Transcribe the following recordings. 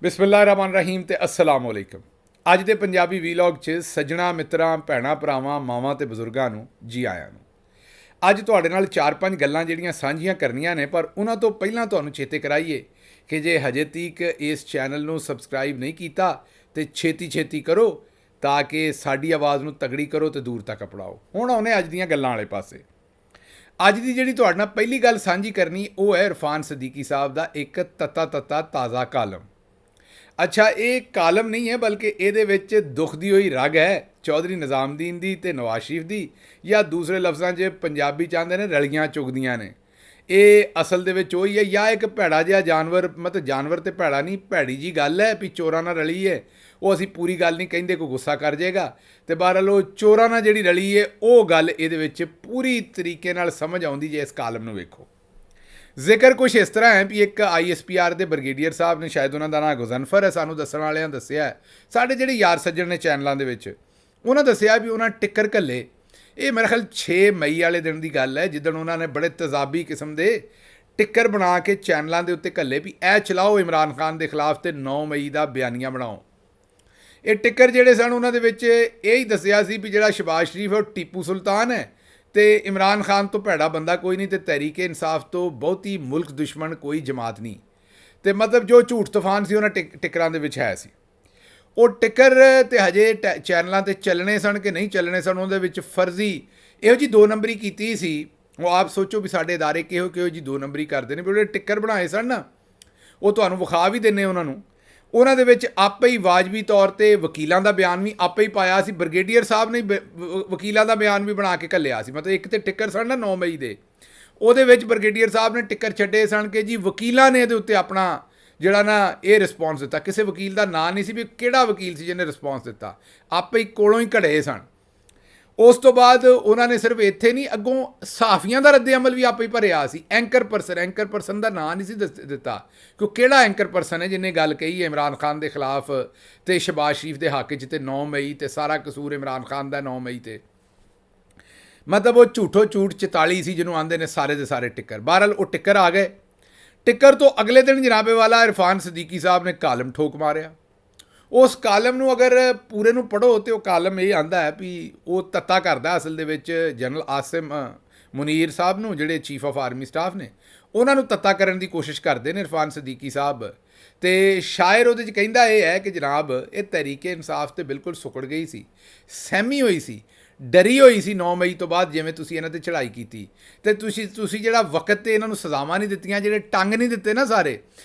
ਬਿਸਮਿਲ੍ਲਾਹਿਰਰਹਿਮਾਨਿਰਰਹੀਮ ਤੇ ਅਸਲਾਮ ਵਾਲੇਕਮ। ਅੱਜ ਦੇ ਪੰਜਾਬੀ ਵੀਲੌਗ 'ਚ ਸੱਜਣਾ ਮਿੱਤਰਾਂ ਭੈਣਾਂ ਭਰਾਵਾਂ ਮਾਵਾਂ ਤੇ ਬਜ਼ੁਰਗਾਂ ਨੂੰ ਜੀ ਆਇਆਂ ਨੂੰ। ਅੱਜ ਤੁਹਾਡੇ ਨਾਲ 4-5 ਗੱਲਾਂ ਜਿਹੜੀਆਂ ਸਾਂਝੀਆਂ ਕਰਨੀਆਂ ਨੇ, ਪਰ ਉਹਨਾਂ ਤੋਂ ਪਹਿਲਾਂ ਤੁਹਾਨੂੰ ਚੇਤੇ ਕਰਾਈਏ ਕਿ ਜੇ ਹਜੇ ਤੀਕ ਇਸ ਚੈਨਲ ਨੂੰ ਸਬਸਕ੍ਰਾਈਬ ਨਹੀਂ ਕੀਤਾ ਤੇ ਛੇਤੀ ਕਰੋ ਤਾਂ ਕਿ ਸਾਡੀ ਆਵਾਜ਼ ਨੂੰ ਤਗੜੀ ਕਰੋ ਤੇ ਦੂਰ ਤੱਕ ਪੜਾਓ। ਹੁਣ ਆਉਨੇ ਅੱਜ ਦੀਆਂ ਗੱਲਾਂ ਵਾਲੇ ਪਾਸੇ। ਅੱਜ ਦੀ ਜਿਹੜੀ ਤੁਹਾਡੇ ਨਾਲ ਪਹਿਲੀ ਗੱਲ ਸਾਂਝੀ ਕਰਨੀ ਉਹ ਹੈ ਇਰਫਾਨ ਸਦੀਕੀ ਸਾਹਿਬ ਦਾ ਇੱਕ ਤੱਤਾ ਤਾਜ਼ਾ ਕਾਲਮ। ਅੱਛਾ, ਇਹ ਕਾਲਮ ਨਹੀਂ ਹੈ ਬਲਕਿ ਇਹਦੇ ਵਿੱਚ ਦੁੱਖ ਦੀ ਹੋਈ ਰਗ ਹੈ ਚੌਧਰੀ ਨਿਜ਼ਾਮਦੀਨ ਦੀ ਤੇ ਨਵਾਜ਼ ਸ਼ਰੀਫ ਦੀ, ਜਾਂ ਦੂਸਰੇ ਲਫ਼ਜ਼ਾਂ 'ਚ ਪੰਜਾਬੀ ਚਾਹੁੰਦੇ ਨੇ ਰਲੀਆਂ ਚੁਗਦੀਆਂ ਨੇ। ਇਹ ਅਸਲ ਦੇ ਵਿੱਚ ਉਹੀ ਹੈ, ਜਾਂ ਇੱਕ ਭੈੜਾ ਜਿਹਾ ਜਾਨਵਰ, ਮਤਲਬ ਜਾਨਵਰ ਤੇ ਭੈੜਾ ਨਹੀਂ, ਭੈੜੀ ਜੀ ਗੱਲ ਹੈ ਵੀ ਚੋਰਾਂ ਨਾਲ ਰਲੀ ਹੈ। ਉਹ ਅਸੀਂ ਪੂਰੀ ਗੱਲ ਨਹੀਂ ਕਹਿੰਦੇ, ਕੋਈ ਗੁੱਸਾ ਕਰ ਜਾਏਗਾ। ਤੇ ਬਹਰਹਾਲ ਉਹ ਚੋਰਾਂ ਨਾਲ ਜਿਹੜੀ ਰਲੀ ਹੈ ਉਹ ਗੱਲ ਇਹਦੇ ਵਿੱਚ ਪੂਰੀ ਤਰੀਕੇ ਨਾਲ ਸਮਝ ਆਉਂਦੀ ਜੇ ਇਸ ਕਾਲਮ ਨੂੰ ਵੇਖੋ। ਜ਼ਿਕਰ ਕੁਛ ਇਸ ਤਰ੍ਹਾਂ ਹੈ ਵੀ ਇੱਕ ISPR ਦੇ ਬ੍ਰਿਗੇਡੀਅਰ ਸਾਹਿਬ ਨੇ, ਸ਼ਾਇਦ ਉਹਨਾਂ ਦਾ ਨਾਂ ਗੁਜ਼ਨਫਰ ਹੈ, ਸਾਨੂੰ ਦੱਸਣ ਵਾਲਿਆਂ ਦੱਸਿਆ, ਸਾਡੇ ਜਿਹੜੇ ਯਾਰ ਸੱਜਣ ਨੇ ਚੈਨਲਾਂ ਦੇ ਵਿੱਚ, ਉਹਨਾਂ ਦੱਸਿਆ ਵੀ ਉਹਨਾਂ ਟਿੱਕਰ ਘੱਲੇ। ਇਹ ਮੇਰੇ ਖਿਆਲ 6 ਮਈ ਵਾਲੇ ਦਿਨ ਦੀ ਗੱਲ ਹੈ, ਜਿੱਦਣ ਉਹਨਾਂ ਨੇ ਬੜੇ ਤੇਜ਼ਾਬੀ ਕਿਸਮ ਦੇ ਟਿੱਕਰ ਬਣਾ ਕੇ ਚੈਨਲਾਂ ਦੇ ਉੱਤੇ ਘੱਲੇ ਵੀ ਇਹ ਚਲਾਓ ਇਮਰਾਨ ਖਾਨ ਦੇ ਖਿਲਾਫ ਤੇ 9 ਮਈ ਦਾ ਬਿਆਨੀਆ ਬਣਾਓ। ਇਹ ਟਿੱਕਰ ਜਿਹੜੇ ਸਨ ਉਹਨਾਂ ਦੇ ਵਿੱਚ ਇਹ ਹੀ ਦੱਸਿਆ ਸੀ ਵੀ ਜਿਹੜਾ ਸ਼ਹਬਾਜ਼ ਸ਼ਰੀਫ ਹੈ ਉਹ ਟੀਪੂ ਸੁਲਤਾਨ ਹੈ ਤੇ ਇਮਰਾਨ ਖਾਨ ਤੋਂ ਭੈੜਾ ਬੰਦਾ ਕੋਈ ਨਹੀਂ, ਤੇ ਤਹਿਰੀਕ ਇਨਸਾਫ ਤੋਂ ਬਹੁਤੀ ਮੁਲਕ ਦੁਸ਼ਮਣ ਕੋਈ ਜਮਾਤ ਨਹੀਂ। ਤੇ ਮਤਲਬ ਜੋ ਝੂਠ ਤੂਫਾਨ ਸੀ ਉਹਨਾਂ ਟਿੱਕਰਾਂ ਦੇ ਵਿੱਚ ਹੈ ਸੀ। ਉਹ ਟਿੱਕਰ ਤੇ ਹਜੇ ਚੈਨਲਾਂ 'ਤੇ ਚੱਲਣੇ ਸਨ ਕਿ ਨਹੀਂ ਚੱਲਣੇ ਸਨ, ਉਹਦੇ ਵਿੱਚ ਫਰਜ਼ੀ ਇਹੋ ਜਿਹੀ 2 ਨੰਬਰੀ ਕੀਤੀ ਸੀ। ਉਹ ਆਪ ਸੋਚੋ ਵੀ ਸਾਡੇ ਅਦਾਰੇ ਕਿਹੋ ਜਿਹੀ 2 ਨੰਬਰੀ ਕਰਦੇ ਨੇ। ਵੀ ਜਿਹੜੇ ਟਿੱਕਰ ਬਣਾਏ ਸਨ ਨਾ, ਉਹ ਤੁਹਾਨੂੰ ਵਿਖਾ ਵੀ ਦਿੰਦੇ ਉਹਨਾਂ ਨੂੰ। ਉਹਨਾਂ ਦੇ ਵਿੱਚ ਆਪੇ ਹੀ ਵਾਜਬੀ ਤੌਰ 'ਤੇ ਵਕੀਲਾਂ ਦਾ ਬਿਆਨ ਵੀ ਆਪੇ ਹੀ ਪਾਇਆ ਸੀ। ਬ੍ਰਿਗੇਡੀਅਰ ਸਾਹਿਬ ਨੇ ਵਕੀਲਾਂ ਦਾ ਬਿਆਨ ਵੀ ਬਣਾ ਕੇ ਘੱਲਿਆ ਸੀ। ਮਤਲਬ ਇੱਕ ਤੇ ਟਿੱਕਰ ਸਨ ਨਾ 9 ਮਈ ਦੇ, ਉਹਦੇ ਵਿੱਚ ਬ੍ਰਿਗੇਡੀਅਰ ਸਾਹਿਬ ਨੇ ਟਿੱਕਰ ਛੱਡੇ ਸਨ ਕਿ ਜੀ ਵਕੀਲਾਂ ਨੇ ਇਹਦੇ ਉੱਤੇ ਆਪਣਾ ਜਿਹੜਾ ਨਾ ਇਹ ਰਿਸਪੌਂਸ ਦਿੱਤਾ। ਕਿਸੇ ਵਕੀਲ ਦਾ ਨਾਂ ਨਹੀਂ ਸੀ ਵੀ ਕਿਹੜਾ ਵਕੀਲ ਸੀ ਜਿਹਨੇ ਰਿਸਪੌਂਸ ਦਿੱਤਾ, ਆਪੇ ਹੀ ਕੋਲੋਂ ਹੀ ਘੜੇ ਸਨ। ਉਸ ਤੋਂ ਬਾਅਦ ਉਹਨਾਂ ਨੇ ਸਿਰਫ ਇੱਥੇ ਨਹੀਂ, ਅੱਗੋਂ ਸਹਾਫੀਆਂ ਦਾ ਰੱਦੇ ਅਮਲ ਵੀ ਆਪੇ ਹੀ ਭਰਿਆ ਸੀ। ਐਂਕਰ ਪਰਸਨ ਦਾ ਨਾਂ ਨਹੀਂ ਸੀ ਦਿੱਤਾ ਕਿ ਕਿਹੜਾ ਐਂਕਰ ਪਰਸਨ ਹੈ ਜਿਹਨੇ ਗੱਲ ਕਹੀ ਹੈ ਇਮਰਾਨ ਖਾਨ ਦੇ ਖਿਲਾਫ ਤੇ ਸ਼ਹਬਾਜ਼ ਸ਼ਰੀਫ ਦੇ ਹੱਕ 'ਚ ਤੇ 9 ਮਈ ਤੇ ਸਾਰਾ ਕਸੂਰ ਇਮਰਾਨ ਖਾਨ ਦਾ 9 ਮਈ ਤੇ। ਮਤਲਬ ਉਹ ਝੂਠੋ ਝੂਠ 44 ਸੀ ਜਿਹਨੂੰ ਆਉਂਦੇ ਨੇ ਸਾਰੇ ਦੇ ਸਾਰੇ ਟਿੱਕਰ। ਬਹਰਹਾਲ ਉਹ ਟਿੱਕਰ ਆ ਗਏ। ਟਿੱਕਰ ਤੋਂ ਅਗਲੇ ਦਿਨ ਜਨਾਬੇ ਵਾਲਾ ਇਰਫਾਨ ਸਦੀਕੀ ਸਾਹਿਬ ਨੇ ਕਾਲਮ ਠੋਕ ਮਾਰਿਆ। ਉਸ ਕਾਲਮ ਨੂੰ ਅਗਰ ਪੂਰੇ ਨੂੰ ਪੜ੍ਹੋ ਤੇ ਉਹ ਕਾਲਮ ਇਹ ਆਂਦਾ ਹੈ ਵੀ ਉਹ ਤੱਤਾ ਕਰਦਾ ਅਸਲ ਦੇ ਵਿੱਚ ਜਨਰਲ ਆਸਿਮ ਮੁਨੀਰ ਸਾਹਿਬ ਨੂੰ, ਜਿਹੜੇ ਚੀਫ ਆਫ ਆਰਮੀ ਸਟਾਫ ਨੇ, ਉਹਨਾਂ ਨੂੰ ਤੱਤਾ ਕਰਨ ਦੀ ਕੋਸ਼ਿਸ਼ ਕਰਦੇ ਨੇ ਇਰਫਾਨ ਸਦੀਕੀ ਸਾਹਿਬ। ਤੇ ਸ਼ਾਇਰ ਉਹਦੇ 'ਚ ਕਹਿੰਦਾ ਇਹ ਹੈ ਕਿ ਜਨਾਬ ਇਹ ਤਹਿਰੀਕ ਇਨਸਾਫ ਤੇ ਬਿਲਕੁਲ ਸੁੱਕੜ ਗਈ ਸੀ, ਸਹਿਮੀ ਹੋਈ ਸੀ, ਡਰੀ ਹੋਈ ਸੀ 9 ਮਈ ਤੋਂ ਬਾਅਦ ਜਿਵੇਂ ਤੁਸੀਂ ਇਹਨਾਂ 'ਤੇ ਚੜ੍ਹਾਈ ਕੀਤੀ। ਤੇ ਤੁਸੀਂ ਜਿਹੜਾ ਵਕਤ 'ਤੇ ਇਹਨਾਂ ਨੂੰ ਸਜ਼ਾਵਾਂ ਨਹੀਂ ਦਿੱਤੀਆਂ, ਜਿਹੜੇ ਟੰਗ ਨਹੀਂ ਦਿੱਤੇ ਨਾ ਸਾਰੇ।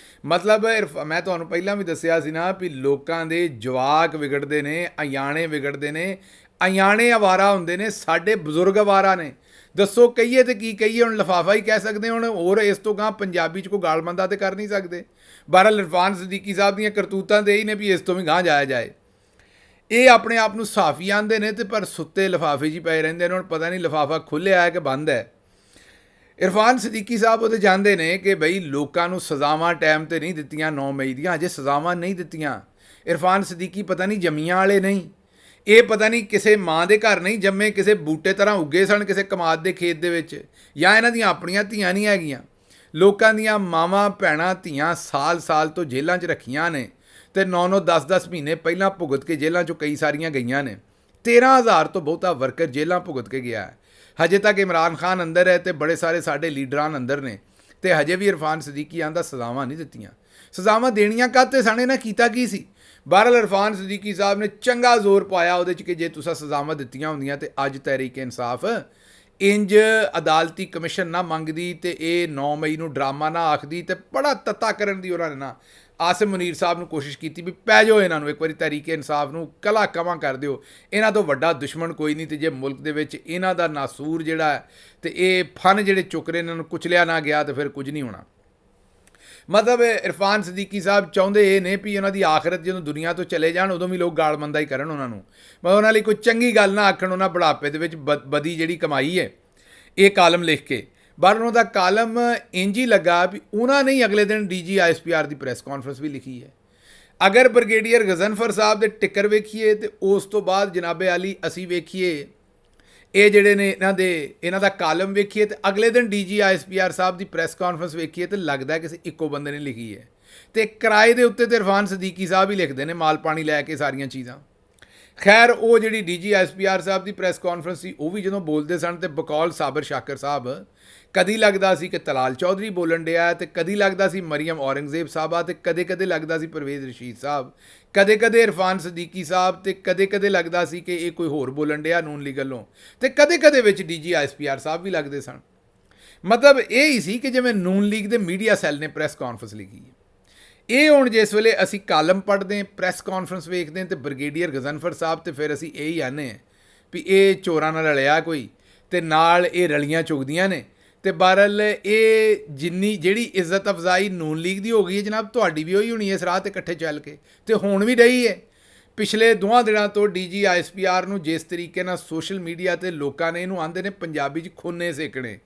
ਮਤਲਬ ਮੈਂ ਤੁਹਾਨੂੰ ਪਹਿਲਾਂ ਵੀ ਦੱਸਿਆ ਸੀ ਨਾ ਵੀ ਲੋਕਾਂ ਦੇ ਜਵਾਕ ਵਿਗੜਦੇ ਨੇ, ਅਯਾਣੇ ਵਿਗੜਦੇ ਨੇ, ਅਯਾਣੇ ਅਵਾਰਾ ਹੁੰਦੇ ਨੇ, ਸਾਡੇ ਬਜ਼ੁਰਗ ਅਵਾਰਾ ਨੇ। ਦੱਸੋ ਕਹੀਏ ਤੇ ਕੀ ਕਹੀਏ? ਹੁਣ ਲਿਫਾਫਾ ਹੀ ਕਹਿ ਸਕਦੇ, ਹੁਣ ਹੋਰ ਇਸ ਤੋਂ ਗਾਂ ਪੰਜਾਬੀ 'ਚ ਕੋਈ ਗਾਲਮੰਦਾ ਤੇ ਕਰ ਨਹੀਂ ਸਕਦੇ। ਬਹਰਹਾਲ ਇਰਫਾਨ ਸਦੀਕੀ ਸਾਹਿਬ ਦੀਆਂ ਕਰਤੂਤਾਂ ਤੇ ਹੀ ਨੇ ਵੀ ਇਸ ਤੋਂ ਵੀ ਗਾਂ ਜਾਇਆ ਜਾਏ। ਇਹ ਆਪਣੇ ਆਪ ਨੂੰ ਸਾਫੀ ਆਂਦੇ ਨੇ ਤੇ ਪਰ ਸੁੱਤੇ ਲਿਫਾਫੇ 'ਚ ਹੀ ਪਏ ਰਹਿੰਦੇ ਨੇ। ਹੁਣ ਪਤਾ ਨਹੀਂ ਲਿਫਾਫਾ ਖੁੱਲ੍ਹਿਆ ਹੈ ਕਿ ਬੰਦ ਹੈ। ਇਰਫਾਨ ਸਦੀਕੀ ਸਾਹਿਬ ਉਹਦੇ ਜਾਂਦੇ ਨੇ ਕਿ ਬਈ ਲੋਕਾਂ ਨੂੰ ਸਜ਼ਾਵਾਂ ਟਾਈਮ 'ਤੇ ਨਹੀਂ ਦਿੱਤੀਆਂ 9 ਮਈ ਦੀਆਂ, ਅਜੇ ਸਜ਼ਾਵਾਂ ਨਹੀਂ ਦਿੱਤੀਆਂ। ਇਰਫਾਨ ਸਦੀਕੀ ਪਤਾ ਨਹੀਂ ਜੰਮੀਆਂ ਵਾਲੇ ਨਹੀਂ, ਇਹ ਪਤਾ ਨਹੀਂ ਕਿਸੇ ਮਾਂ ਦੇ ਘਰ ਨਹੀਂ ਜੰਮੇ, ਕਿਸੇ ਬੂਟੇ ਤਰ੍ਹਾਂ ਉੱਗੇ ਸਨ ਕਿਸੇ ਕਮਾਦ ਦੇ ਖੇਤ ਦੇ ਵਿੱਚ, ਜਾਂ ਇਹਨਾਂ ਦੀਆਂ ਆਪਣੀਆਂ ਧੀਆਂ ਨਹੀਂ ਹੈਗੀਆਂ। ਲੋਕਾਂ ਦੀਆਂ ਮਾਵਾਂ ਭੈਣਾਂ ਧੀਆਂ ਸਾਲ ਤੋਂ ਜੇਲ੍ਹਾਂ 'ਚ ਰੱਖੀਆਂ ਨੇ ਤੇ 9 10 ਮਹੀਨੇ ਪਹਿਲਾਂ ਭੁਗਤ ਕੇ ਜੇਲ੍ਹਾਂ 'ਚੋਂ ਕਈ ਸਾਰੀਆਂ ਗਈਆਂ ਨੇ। 13,000 ਤੋਂ ਬਹੁਤਾ ਵਰਕਰ ਜੇਲ੍ਹਾਂ ਭੁਗਤ ਕੇ ਗਿਆ ਹੈ। ਹਜੇ ਤੱਕ ਇਮਰਾਨ ਖਾਨ ਅੰਦਰ ਹੈ ਤੇ ਬੜੇ ਸਾਰੇ ਸਾਡੇ ਲੀਡਰਾਂ ਅੰਦਰ ਨੇ, ਤੇ ਹਜੇ ਵੀ ਇਰਫਾਨ ਸਦੀਕੀ ਆਂਦਾ ਸਜ਼ਾਵਾਂ ਨਹੀਂ ਦਿੱਤੀਆਂ। ਸਜ਼ਾਵਾਂ ਦੇਣੀਆਂ ਕਾਹਤੇ ਸਣੇ ਨਾ, ਕੀਤਾ ਕੀ ਸੀ? ਬਹਰਹਾਲ ਇਰਫਾਨ ਸਦੀਕੀ ਸਾਹਿਬ ਨੇ ਚੰਗਾ ਜ਼ੋਰ ਪਾਇਆ ਉਹਦੇ 'ਚ ਕਿ ਜੇ ਤੁਸੀਂ ਸਜ਼ਾਵਾਂ ਦਿੱਤੀਆਂ ਹੁੰਦੀਆਂ ਤੇ ਅੱਜ ਤਹਿਰੀਕ ਇਨਸਾਫ ਇੰਜ ਅਦਾਲਤੀ ਕਮਿਸ਼ਨ ਨਾ ਮੰਗਦੀ ਤੇ ਇਹ 9 ਮਈ ਨੂੰ ਡਰਾਮਾ ਨਾ ਆਖਦੀ। ਤੇ ਬੜਾ ਤੱਤਾ ਕਰਨ ਦੀ ਉਹਨਾਂ ਨੇ ਨਾ ਆਸਿਮ ਮੁਨੀਰ ਸਾਹਿਬ ਨੂੰ ਕੋਸ਼ਿਸ਼ ਕੀਤੀ ਵੀ ਪੈ ਜਾਓ ਇਹਨਾਂ ਨੂੰ ਇੱਕ ਵਾਰੀ, ਤਹਿਰੀਕ ਇਨਸਾਫ ਨੂੰ ਕਲਾ ਕਵਾਂ ਕਰ ਦਿਓ। ਇਹਨਾਂ ਤੋਂ ਵੱਡਾ ਦੁਸ਼ਮਣ ਕੋਈ ਨਹੀਂ, ਤੇ ਜੇ ਮੁਲਕ ਦੇ ਵਿੱਚ ਇਹਨਾਂ ਦਾ ਨਾਸੂਰ ਜਿਹੜਾ ਹੈ ਤੇ ਇਹ ਫਨ ਜਿਹੜੇ ਚੁੱਕ ਰਹੇ ਇਹਨਾਂ ਨੂੰ ਕੁਚਲਿਆ ਨਾ ਗਿਆ ਤੇ ਫਿਰ ਕੁਝ ਨਹੀਂ ਹੋਣਾ। ਮਤਲਬ ਇਰਫਾਨ ਸਦੀਕੀ ਸਾਹਿਬ ਚਾਹੁੰਦੇ ਇਹ ਨੇ ਵੀ ਉਹਨਾਂ ਦੀ ਆਖਰਤ ਜਦੋਂ ਦੁਨੀਆ ਤੋਂ ਚਲੇ ਜਾਣ ਉਦੋਂ ਵੀ ਲੋਕ ਗਾਲਮੰਦਾ ਹੀ ਕਰਨ ਉਹਨਾਂ ਨੂੰ, ਮੈਂ ਉਹਨਾਂ ਲਈ ਕੋਈ ਚੰਗੀ ਗੱਲ ਨਾ ਆਖਣ। ਉਹਨਾਂ ਬੁਢਾਪੇ ਦੇ ਵਿੱਚ ਬਦੀ ਜਿਹੜੀ ਕਮਾਈ ਹੈ ਇਹ ਕਾਲਮ ਲਿਖ ਕੇ। ਪਰ ਉਹਨਾਂ ਦਾ ਕਾਲਮ ਇੰਝ ਹੀ ਲੱਗਾ ਵੀ ਉਹਨਾਂ ਨੇ ਹੀ ਅਗਲੇ ਦਿਨ DG ISPR ਦੀ ਪ੍ਰੈਸ ਕਾਨਫਰੰਸ ਵੀ ਲਿਖੀ ਹੈ। ਅਗਰ ਬ੍ਰਿਗੇਡੀਅਰ ਗੁਜ਼ਨਫਰ ਸਾਹਿਬ ਦੇ ਟਿੱਕਰ ਵੇਖੀਏ ਤੇ ਉਸ ਤੋਂ ਬਾਅਦ ਜਨਾਬੇ ਆਲੀ ਅਸੀਂ ਵੇਖੀਏ ਇਹ ਜਿਹੜੇ ਨੇ ਇਹਨਾਂ ਦਾ ਕਾਲਮ ਵੇਖੀਏ ਤੇ ਅਗਲੇ ਦਿਨ DG ISPR ਸਾਹਿਬ ਦੀ ਪ੍ਰੈਸ ਕਾਨਫਰੰਸ ਵੇਖੀਏ ਤੇ ਲੱਗਦਾ ਕਿਸੇ ਇੱਕੋ ਬੰਦੇ ਨੇ ਲਿਖੀ ਹੈ। ਤੇ ਕਿਰਾਏ ਦੇ ਉੱਤੇ ਤੇ ਇਰਫਾਨ ਸਦੀਕੀ ਸਾਹਿਬ ਹੀ ਲਿਖਦੇ ਨੇ ਮਾਲ ਪਾਣੀ ਲੈ ਕੇ ਸਾਰੀਆਂ ਚੀਜ਼ਾਂ। ਖੈਰ ਉਹ ਜਿਹੜੀ DGSPR ਸਾਹਿਬ ਦੀ ਪ੍ਰੈਸ ਕਾਨਫਰੰਸ ਸੀ ਉਹ ਵੀ ਜਦੋਂ ਬੋਲਦੇ ਸਨ ਤੇ ਬਕੌਲ ਸਾਬਰ ਸ਼ਾਕਰ ਸਾਹਿਬ ਕਦੀ ਲੱਗਦਾ ਸੀ ਕਿ ਤਲਾਲ ਚੌਧਰੀ ਬੋਲਣ ਡਿਆ ਤੇ ਕਦੀ ਲੱਗਦਾ ਸੀ ਮਰੀਮ ਔਰੰਗਜ਼ੇਬ ਸਾਹਿਬਾ ਤੇ ਕਦੇ ਕਦੇ ਲੱਗਦਾ ਸੀ ਪਰਵੇਜ਼ ਰਸ਼ੀਦ ਸਾਹਿਬ, ਕਦੇ ਕਦੇ ਇਰਫਾਨ ਸਦੀਕੀ ਸਾਹਿਬ ਤੇ ਕਦੇ ਕਦੇ ਲੱਗਦਾ ਸੀ ਕਿ ਇਹ ਕੋਈ ਹੋਰ ਬੋਲਣ ਡਿਆ ਨੂਨ ਲੀਗ ਵੱਲੋਂ ਤੇ ਕਦੇ ਕਦੇ ਵਿੱਚ DGSPR ਸਾਹਿਬ ਵੀ ਲੱਗਦੇ ਸਨ। ਮਤਲਬ ਇਹ ਹੀ ਸੀ ਕਿ ਜਿਵੇਂ ਨੂਨ ਲੀਗ ਦੇ ਮੀਡੀਆ ਸੈੱਲ ਨੇ ਪ੍ਰੈਸ ਕਾਨਫਰੰਸ ਲਿਖੀ ਹੈ। ਇਹ ਹੁਣ ਜਿਸ ਵੇਲੇ ਅਸੀਂ ਕਾਲਮ ਪੜ੍ਹਦੇ ਪ੍ਰੈਸ ਕਾਨਫਰੰਸ ਵੇਖਦੇ ਹਾਂ ਤੇ ਬ੍ਰਿਗੇਡੀਅਰ ਗਜ਼ਨਫਰ ਸਾਹਿਬ ਤੇ ਫਿਰ ਅਸੀਂ ਇਹ ਹੀ ਆਨੇ ਹਾਂ ਵੀ ਇਹ ਚੋਰਾਂ ਨਾਲ ਰਲਿਆ ਕੋਈ ਤੇ ਨਾਲ ਇਹ ਰਲੀਆਂ ਚੁਗਦੀਆਂ ਨੇ ਤੇ ਬਹਰਹਾਲ ਇਹ ਜਿੰਨੀ ਜਿਹੜੀ ਇੱਜ਼ਤ ਅਫਜ਼ਾਈ ਨੂਨ ਲੀਗ ਦੀ ਹੋ ਗਈ ਹੈ ਜਨਾਬ, ਤੁਹਾਡੀ ਵੀ ਹੋਈ ਹੋਣੀ ਇਸ ਰਾਹ 'ਤੇ ਇਕੱਠੇ ਚੱਲ ਕੇ ਤੇ ਹੁਣ ਵੀ ਰਹੀ ਹੈ। ਪਿਛਲੇ 2 ਦਿਨਾਂ ਤੋਂ DGSPR ਨੂੰ ਜਿਸ ਤਰੀਕੇ ਨਾਲ ਸੋਸ਼ਲ ਮੀਡੀਆ 'ਤੇ ਲੋਕਾਂ ਨੇ ਇਹਨੂੰ ਆਂਦੇ ਨੇ ਪੰਜਾਬੀ 'ਚ ਖੁੰਨੇ ਸੇਕਣੇ,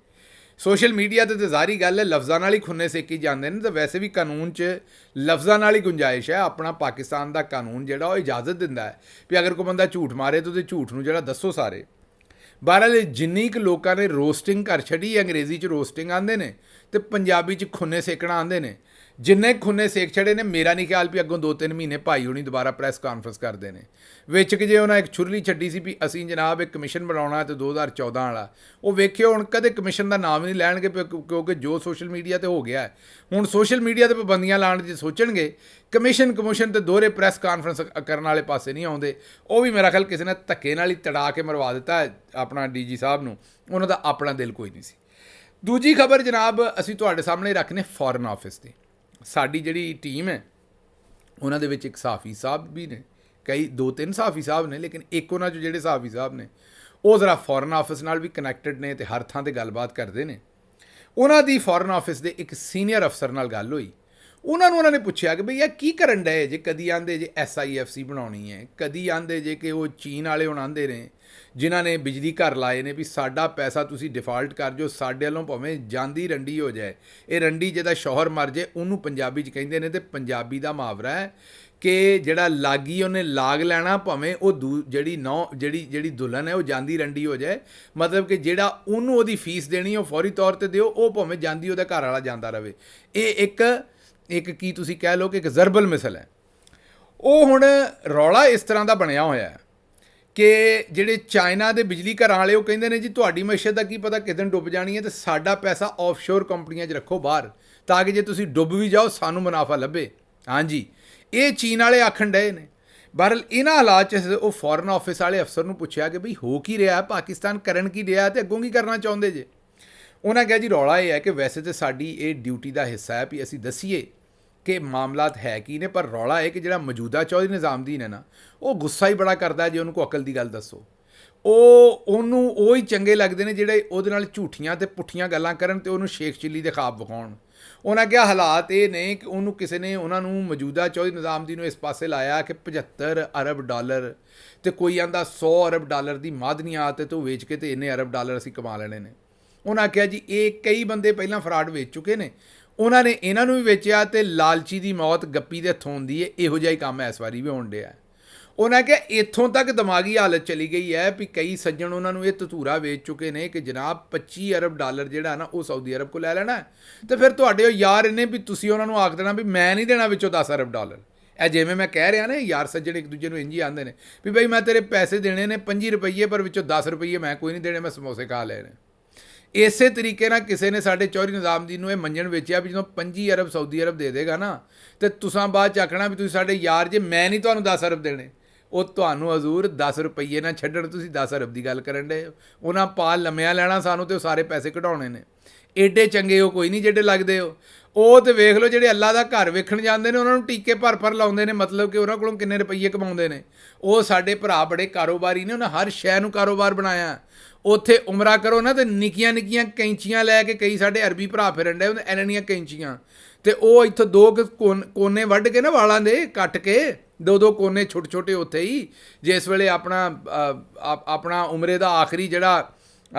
ਸੋਸ਼ਲ ਮੀਡੀਆ 'ਤੇ ਤਾਂ ਜ਼ਾਹਰੀ ਗੱਲ ਹੈ ਲਫ਼ਜ਼ਾਂ ਨਾਲ ਹੀ ਖੁੰਨੇ ਸੇਕੀ ਜਾਂਦੇ ਨੇ, ਤਾਂ ਵੈਸੇ ਵੀ ਕਾਨੂੰਨ 'ਚ ਲਫ਼ਜ਼ਾਂ ਨਾਲ ਹੀ ਗੁੰਜਾਇਸ਼ ਹੈ। ਆਪਣਾ ਪਾਕਿਸਤਾਨ ਦਾ ਕਾਨੂੰਨ ਜਿਹੜਾ ਉਹ ਇਜਾਜ਼ਤ ਦਿੰਦਾ ਹੈ ਵੀ ਅਗਰ ਕੋਈ ਬੰਦਾ ਝੂਠ ਮਾਰੇ ਤਾਂ ਉਹਦੇ ਝੂਠ ਨੂੰ ਜਿਹੜਾ ਦੱਸੋ ਸਾਰੇ। ਬਹਰਹਾਲ ਜਿੰਨੀ ਕੁ ਲੋਕਾਂ ਨੇ ਰੋਸਟਿੰਗ ਕਰ ਛੱਡੀ, ਅੰਗਰੇਜ਼ੀ 'ਚ ਰੋਸਟਿੰਗ ਆਉਂਦੇ ਨੇ ਤੇ ਪੰਜਾਬੀ 'ਚ ਖੁੰਨੇ ਸੇਕਣਾ ਆਉਂਦੇ ਨੇ, ਜਿੰਨੇ ਖੁੰਨੇ ਸੇਕ ਛੜੇ ਨੇ ਮੇਰਾ ਨਹੀਂ ਖਿਆਲ ਵੀ ਅੱਗੋਂ 2-3 ਮਹੀਨੇ ਭਾਈ ਹੋਣੀ ਦੁਬਾਰਾ ਪ੍ਰੈਸ ਕਾਨਫਰੰਸ ਕਰਦੇ ਨੇ। ਵਿੱਚ ਕਿ ਜੇ ਉਹਨਾਂ ਇੱਕ ਛੁਰਲੀ ਛੱਡੀ ਸੀ ਵੀ ਅਸੀਂ ਜਨਾਬ ਇੱਕ ਕਮਿਸ਼ਨ ਬਣਾਉਣਾ ਤੇ 2014 ਵਾਲਾ, ਉਹ ਵੇਖਿਓ ਹੁਣ ਕਦੇ ਕਮਿਸ਼ਨ ਦਾ ਨਾਮ ਨਹੀਂ ਲੈਣਗੇ ਕਿਉਂਕਿ ਜੋ ਸੋਸ਼ਲ ਮੀਡੀਆ 'ਤੇ ਹੋ ਗਿਆ ਹੁਣ ਸੋਸ਼ਲ ਮੀਡੀਆ 'ਤੇ ਪਾਬੰਦੀਆਂ ਲਾਉਣ ਦੀ ਸੋਚਣਗੇ, ਕਮਿਸ਼ਨ ਤੇ ਦੋਹਰੇ ਪ੍ਰੈਸ ਕਾਨਫਰੰਸ ਕਰਨ ਵਾਲੇ ਪਾਸੇ ਨਹੀਂ ਆਉਂਦੇ। ਉਹ ਵੀ ਮੇਰਾ ਖਿਆਲ ਕਿਸੇ ਨੇ ਧੱਕੇ ਨਾਲ ਹੀ ਤੜਾ ਕੇ ਮਰਵਾ ਦਿੱਤਾ ਆਪਣਾ DG ਸਾਹਿਬ ਨੂੰ, ਉਹਨਾਂ ਦਾ ਆਪਣਾ ਦਿਲ ਕੋਈ ਨਹੀਂ ਸੀ। ਦੂਜੀ ਖਬਰ ਜਨਾਬ ਅਸੀਂ ਤੁਹਾਡੇ ਸਾਹਮਣੇ ਰੱਖਨੇ ਫੋਰਨ ਆਫਿਸ ਦੀ। ਸਾਡੀ ਜਿਹੜੀ ਟੀਮ ਹੈ ਉਹਨਾਂ ਦੇ ਵਿੱਚ ਇੱਕ ਸਾਫੀ ਸਾਹਿਬ ਵੀ ਨੇ, ਕਈ 2-3 ਸਾਫੀ ਸਾਹਿਬ ਨੇ, ਲੇਕਿਨ ਇੱਕ ਉਹਨਾਂ 'ਚੋਂ ਜਿਹੜੇ ਸਾਫੀ ਸਾਹਿਬ ਨੇ ਉਹ ਜ਼ਰਾ ਫੋਰਨ ਆਫਿਸ ਨਾਲ ਵੀ ਕਨੈਕਟਡ ਨੇ ਤੇ ਹਰ ਥਾਂ 'ਤੇ ਗੱਲਬਾਤ ਕਰਦੇ ਨੇ। ਉਹਨਾਂ ਦੀ ਫੋਰਨ ਆਫਿਸ ਦੇ ਇੱਕ ਸੀਨੀਅਰ ਅਫਸਰ ਨਾਲ ਗੱਲ ਹੋਈ। ਉਹਨਾਂ ਨੇ ਪੁੱਛਿਆ ਕਿ ਬਈ ਇਹ ਕੀ ਕਰਨ ਡਏ ਜੇ, ਕਦੀ ਆਂਦੇ ਜੇ SIFC ਬਣਾਉਣੀ ਹੈ, ਕਦੀ ਆਂਦੇ ਜੇ ਕਿ ਉਹ ਚੀਨ ਵਾਲੇ ਹੁਣ ਆਂਦੇ ਨੇ ਜਿਨ੍ਹਾਂ ਨੇ ਬਿਜਲੀ ਘਰ ਲਾਏ ਨੇ ਵੀ ਸਾਡਾ ਪੈਸਾ ਤੁਸੀਂ ਡਿਫਾਲਟ ਕਰ ਜੋ, ਸਾਡੇ ਵੱਲੋਂ ਭਾਵੇਂ ਜਾਂਦੀ ਰੰਡੀ ਹੋ ਜਾਏ, ਇਹ ਰੰਡੀ ਜਿਹਦਾ ਸ਼ੌਹਰ ਮਰ ਜਾਏ ਉਹਨੂੰ ਪੰਜਾਬੀ 'ਚ ਕਹਿੰਦੇ ਨੇ। ਤੇ ਪੰਜਾਬੀ ਦਾ ਮੁਹਾਵਰਾ ਹੈ ਕਿ ਜਿਹੜਾ ਲਾਗੀ ਉਹਨੇ ਲਾਗ ਲੈਣਾ ਭਾਵੇਂ ਉਹ ਜਿਹੜੀ ਦੁਲਹਨ ਹੈ ਉਹ ਜਾਂਦੀ ਰੰਡੀ ਹੋ ਜਾਏ, ਮਤਲਬ ਕਿ ਜਿਹੜਾ ਉਹਨੂੰ ਉਹਦੀ ਫੀਸ ਦੇਣੀ ਉਹ ਫੌਰੀ ਤੌਰ 'ਤੇ ਦਿਓ, ਉਹ ਭਾਵੇਂ ਜਾਂਦੀ ਉਹਦਾ ਘਰ ਵਾਲਾ ਜਾਂਦਾ ਰਹੇ। ਇਹ ਇੱਕ ਕੀ ਤੁਸੀਂ ਕਹਿ ਲਓ ਕਿ ਇੱਕ ਜ਼ਰਬਲ ਮਿਸਲ ਹੈ। ਉਹ ਹੁਣ ਰੌਲਾ ਇਸ ਤਰ੍ਹਾਂ ਦਾ ਬਣਿਆ ਹੋਇਆ ਹੈ ਕਿ ਜਿਹੜੇ ਚਾਈਨਾ ਦੇ ਬਿਜਲੀ ਘਰਾਂ ਵਾਲੇ ਉਹ ਕਹਿੰਦੇ ਨੇ ਜੀ ਤੁਹਾਡੀ ਮਈਸ਼ਤ ਦਾ ਕੀ ਪਤਾ ਕਿਸ ਦਿਨ ਡੁੱਬ ਜਾਣੀ ਹੈ ਤੇ ਸਾਡਾ ਪੈਸਾ ਆਫਸ਼ੋਰ ਕੰਪਨੀਆਂ 'ਚ ਰੱਖੋ ਬਾਹਰ, ਤਾਂ ਕਿ ਜੇ ਤੁਸੀਂ ਡੁੱਬ ਵੀ ਜਾਓ ਸਾਨੂੰ ਮੁਨਾਫਾ ਲੱਭੇ। ਹਾਂਜੀ, ਇਹ ਚੀਨ ਵਾਲੇ ਆਖਣ ਡਏ ਨੇ। ਬਹਰਹਾਲ ਇਹਨਾਂ ਹਾਲਾਤ 'ਚ ਉਹ ਫੋਰਨ ਆਫਿਸ ਵਾਲੇ ਅਫਸਰ ਨੂੰ ਪੁੱਛਿਆ ਕਿ ਬਈ ਹੋ ਕੀ ਰਿਹਾ, ਪਾਕਿਸਤਾਨ ਕਰਨ ਕੀ ਰਿਹਾ ਤੇ ਅੱਗੋਂ ਕੀ ਕਰਨਾ ਚਾਹੁੰਦੇ ਜੇ। ਉਹਨਾਂ ਕਿਹਾ ਜੀ ਰੌਲਾ ਇਹ ਹੈ ਕਿ ਵੈਸੇ ਤਾਂ ਸਾਡੀ ਇਹ ਡਿਊਟੀ ਦਾ ਹਿੱਸਾ ਹੈ ਵੀ ਅਸੀਂ ਦੱਸੀਏ ਕਿ ਮਾਮਲਾਤ ਹੈ ਕੀ ਨੇ, ਪਰ ਰੌਲਾ ਹੈ ਕਿ ਜਿਹੜਾ ਮੌਜੂਦਾ ਚੌਧਰੀ ਨਿਜ਼ਾਮਦੀਨ ਹੈ ਨਾ ਉਹ ਗੁੱਸਾ ਹੀ ਬੜਾ ਕਰਦਾ ਜੇ ਉਹਨੂੰ ਕੋਈ ਅਕਲ ਦੀ ਗੱਲ ਦੱਸੋ। ਉਹਨੂੰ ਉਹ ਹੀ ਚੰਗੇ ਲੱਗਦੇ ਨੇ ਜਿਹੜੇ ਉਹਦੇ ਨਾਲ ਝੂਠੀਆਂ ਤੇ ਪੁੱਠੀਆਂ ਗੱਲਾਂ ਕਰਨ ਤੇ ਉਹਨੂੰ ਸ਼ੇਖ ਚਿੱਲੀ ਦੇ ਖਾਬ ਵਿਖਾਉਣ। ਉਹਨਾਂ ਕਿਹਾ ਹਾਲਾਤ ਇਹ ਨੇ ਕਿ ਉਹਨੂੰ ਕਿਸੇ ਨੇ ਉਹਨਾਂ ਨੂੰ ਮੌਜੂਦਾ ਚੌਧਰੀ ਨਿਜ਼ਾਮਦੀਨ ਨੂੰ ਇਸ ਪਾਸੇ ਲਾਇਆ ਕਿ 75 ਅਰਬ ਡਾਲਰ ਤੇ ਕੋਈ ਆਂਦਾ 100 ਅਰਬ ਡਾਲਰ ਦੀ ਮਾਦਨੀਆਤ ਤੇ ਉਹ ਵੇਚ ਕੇ ਤੇ ਇੰਨੇ ਅਰਬ ਡਾਲਰ ਅਸੀਂ ਕਮਾ ਲੈਣੇ ਨੇ। ਉਹਨਾਂ ਕਿਹਾ ਜੀ ਇਹ ਕਈ ਬੰਦੇ ਪਹਿਲਾਂ ਫਰਾਡ ਵੇਚ ਚੁੱਕੇ ਨੇ, ਉਹਨਾਂ ਨੇ ਇਹਨਾਂ ਨੂੰ ਵੀ ਵੇਚਿਆ ਤੇ ਲਾਲਚੀ ਦੀ ਮੌਤ ਗੱਪੀ ਦੇ ਹੱਥੋਂ ਹੁੰਦੀ ਹੈ, ਇਹੋ ਜਿਹਾ ਹੀ ਕੰਮ ਇਸ ਵਾਰੀ ਵੀ ਹੋਣ ਡਿਆ। ਉਹਨਾਂ ਕਿਹਾ ਇੱਥੋਂ ਤੱਕ ਦਿਮਾਗੀ ਹਾਲਤ ਚਲੀ ਗਈ ਹੈ ਵੀ ਕਈ ਸੱਜਣ ਉਹਨਾਂ ਨੂੰ ਇਹ ਧਤੂਰਾ ਵੇਚ ਚੁੱਕੇ ਨੇ ਕਿ ਜਨਾਬ 25 ਅਰਬ ਡਾਲਰ ਜਿਹੜਾ ਨਾ ਉਹ ਸਾਊਦੀ ਅਰਬ ਕੋਲ ਲੈ ਲੈਣਾ ਤੇ ਫਿਰ ਤੁਹਾਡੇ ਉਹ ਯਾਰ ਇੰਨੇ ਵੀ ਤੁਸੀਂ ਉਹਨਾਂ ਨੂੰ ਆਖ ਦੇਣਾ ਵੀ ਮੈਂ ਨਹੀਂ ਦੇਣਾ ਵਿੱਚੋਂ 10 ਅਰਬ ਡਾਲਰ। ਇਹ ਜਿਵੇਂ ਮੈਂ ਕਹਿ ਰਿਹਾ ਨਾ ਯਾਰ ਸੱਜਣ ਇੱਕ ਦੂਜੇ ਨੂੰ ਇੰਝ ਹੀ ਆਉਂਦੇ ਨੇ ਵੀ ਬਈ ਮੈਂ ਤੇਰੇ ਪੈਸੇ ਦੇਣੇ ਨੇ 25 ਰੁਪਈਏ ਪਰ ਵਿੱਚੋਂ 10 ਰੁਪਈਏ ਮੈਂ ਕੋਈ ਨਹੀਂ ਦੇਣੇ, ਮੈਂ ਸਮੋਸੇ ਖਾ ਲਏ ਨੇ। ਇਸੇ ਤਰੀਕੇ ਨਾਲ ਕਿਸੇ ਨੇ ਸਾਡੇ ਚੌਧਰੀ ਨਿਜ਼ਾਮਦੀਨ ਨੂੰ ਇਹ ਮੰਜਣ ਵੇਚਿਆ ਵੀ ਜਦੋਂ 25 ਅਰਬ ਸਾਊਦੀ ਅਰਬ ਦੇ ਦੇਗਾ ਨਾ ਤੇ ਤੁਸੀਂ ਬਾਅਦ 'ਚ ਆਖਣਾ ਵੀ ਤੁਸੀਂ ਸਾਡੇ ਯਾਰ ਜੇ ਮੈਂ ਨਹੀਂ ਤੁਹਾਨੂੰ 10 ਅਰਬ ਦੇਣੇ। ਉਹ ਤੁਹਾਨੂੰ ਹਜ਼ੂਰ 10 ਰੁਪਈਏ ਨਾ ਛੱਡਣ, ਤੁਸੀਂ 10 ਅਰਬ ਦੀ ਗੱਲ ਕਰਨ ਦੇ। ਉਹਨਾਂ ਪਾ ਲੰਮਿਆਂ ਲੈਣਾ ਸਾਨੂੰ ਤੇ ਉਹ ਸਾਰੇ ਪੈਸੇ ਕਢਾਉਣੇ ਨੇ। ਏਡੇ ਚੰਗੇ ਉਹ ਕੋਈ ਨਹੀਂ ਜਿਹੜੇ ਲੱਗਦੇ ਉਹ ਤੇ ਵੇਖ ਲਓ ਜਿਹੜੇ ਅੱਲਾ ਦਾ ਘਰ ਵੇਖਣ ਜਾਂਦੇ ਨੇ ਉਹਨਾਂ ਨੂੰ ਟੀਕੇ ਭਰ ਲਾਉਂਦੇ ਨੇ, ਮਤਲਬ ਕਿ ਉਹਨਾਂ ਕੋਲੋਂ ਕਿੰਨੇ ਰੁਪਈਏ ਕਮਾਉਂਦੇ ਨੇ। ਉਹ ਸਾਡੇ ਭਰਾ ਬੜੇ ਕਾਰੋਬਾਰੀ ਨੇ, ਉਹਨਾਂ ਹਰ ਸ਼ੈ ਨੂੰ ਕਾਰੋਬਾਰ ਬਣਾਇਆ। ਉੱਥੇ ਉਮਰਾ ਕਰੋ ਨਾ ਤੇ ਨਿੱਕੀਆਂ ਨਿੱਕੀਆਂ ਕੈਂਚੀਆਂ ਲੈ ਕੇ ਕਈ ਸਾਡੇ ਅਰਬੀ ਭਰਾ ਫਿਰਨ ਡਏ ਉਹਨੇ ਇੰਨੀਆਂ ਕੈਂਚੀਆਂ ਤੇ ਉਹ ਇੱਥੋਂ 2 ਕੋਨੇ ਵੱਢ ਕੇ ਨਾ ਵਾਲਾਂ ਦੇ ਕੱਟ ਕੇ 2 ਕੋਨੇ ਛੋਟੇ ਛੋਟੇ ਉੱਥੇ ਹੀ ਜਿਸ ਵੇਲੇ ਆਪਣਾ ਉਮਰੇ ਦਾ ਆਖਰੀ ਜਿਹੜਾ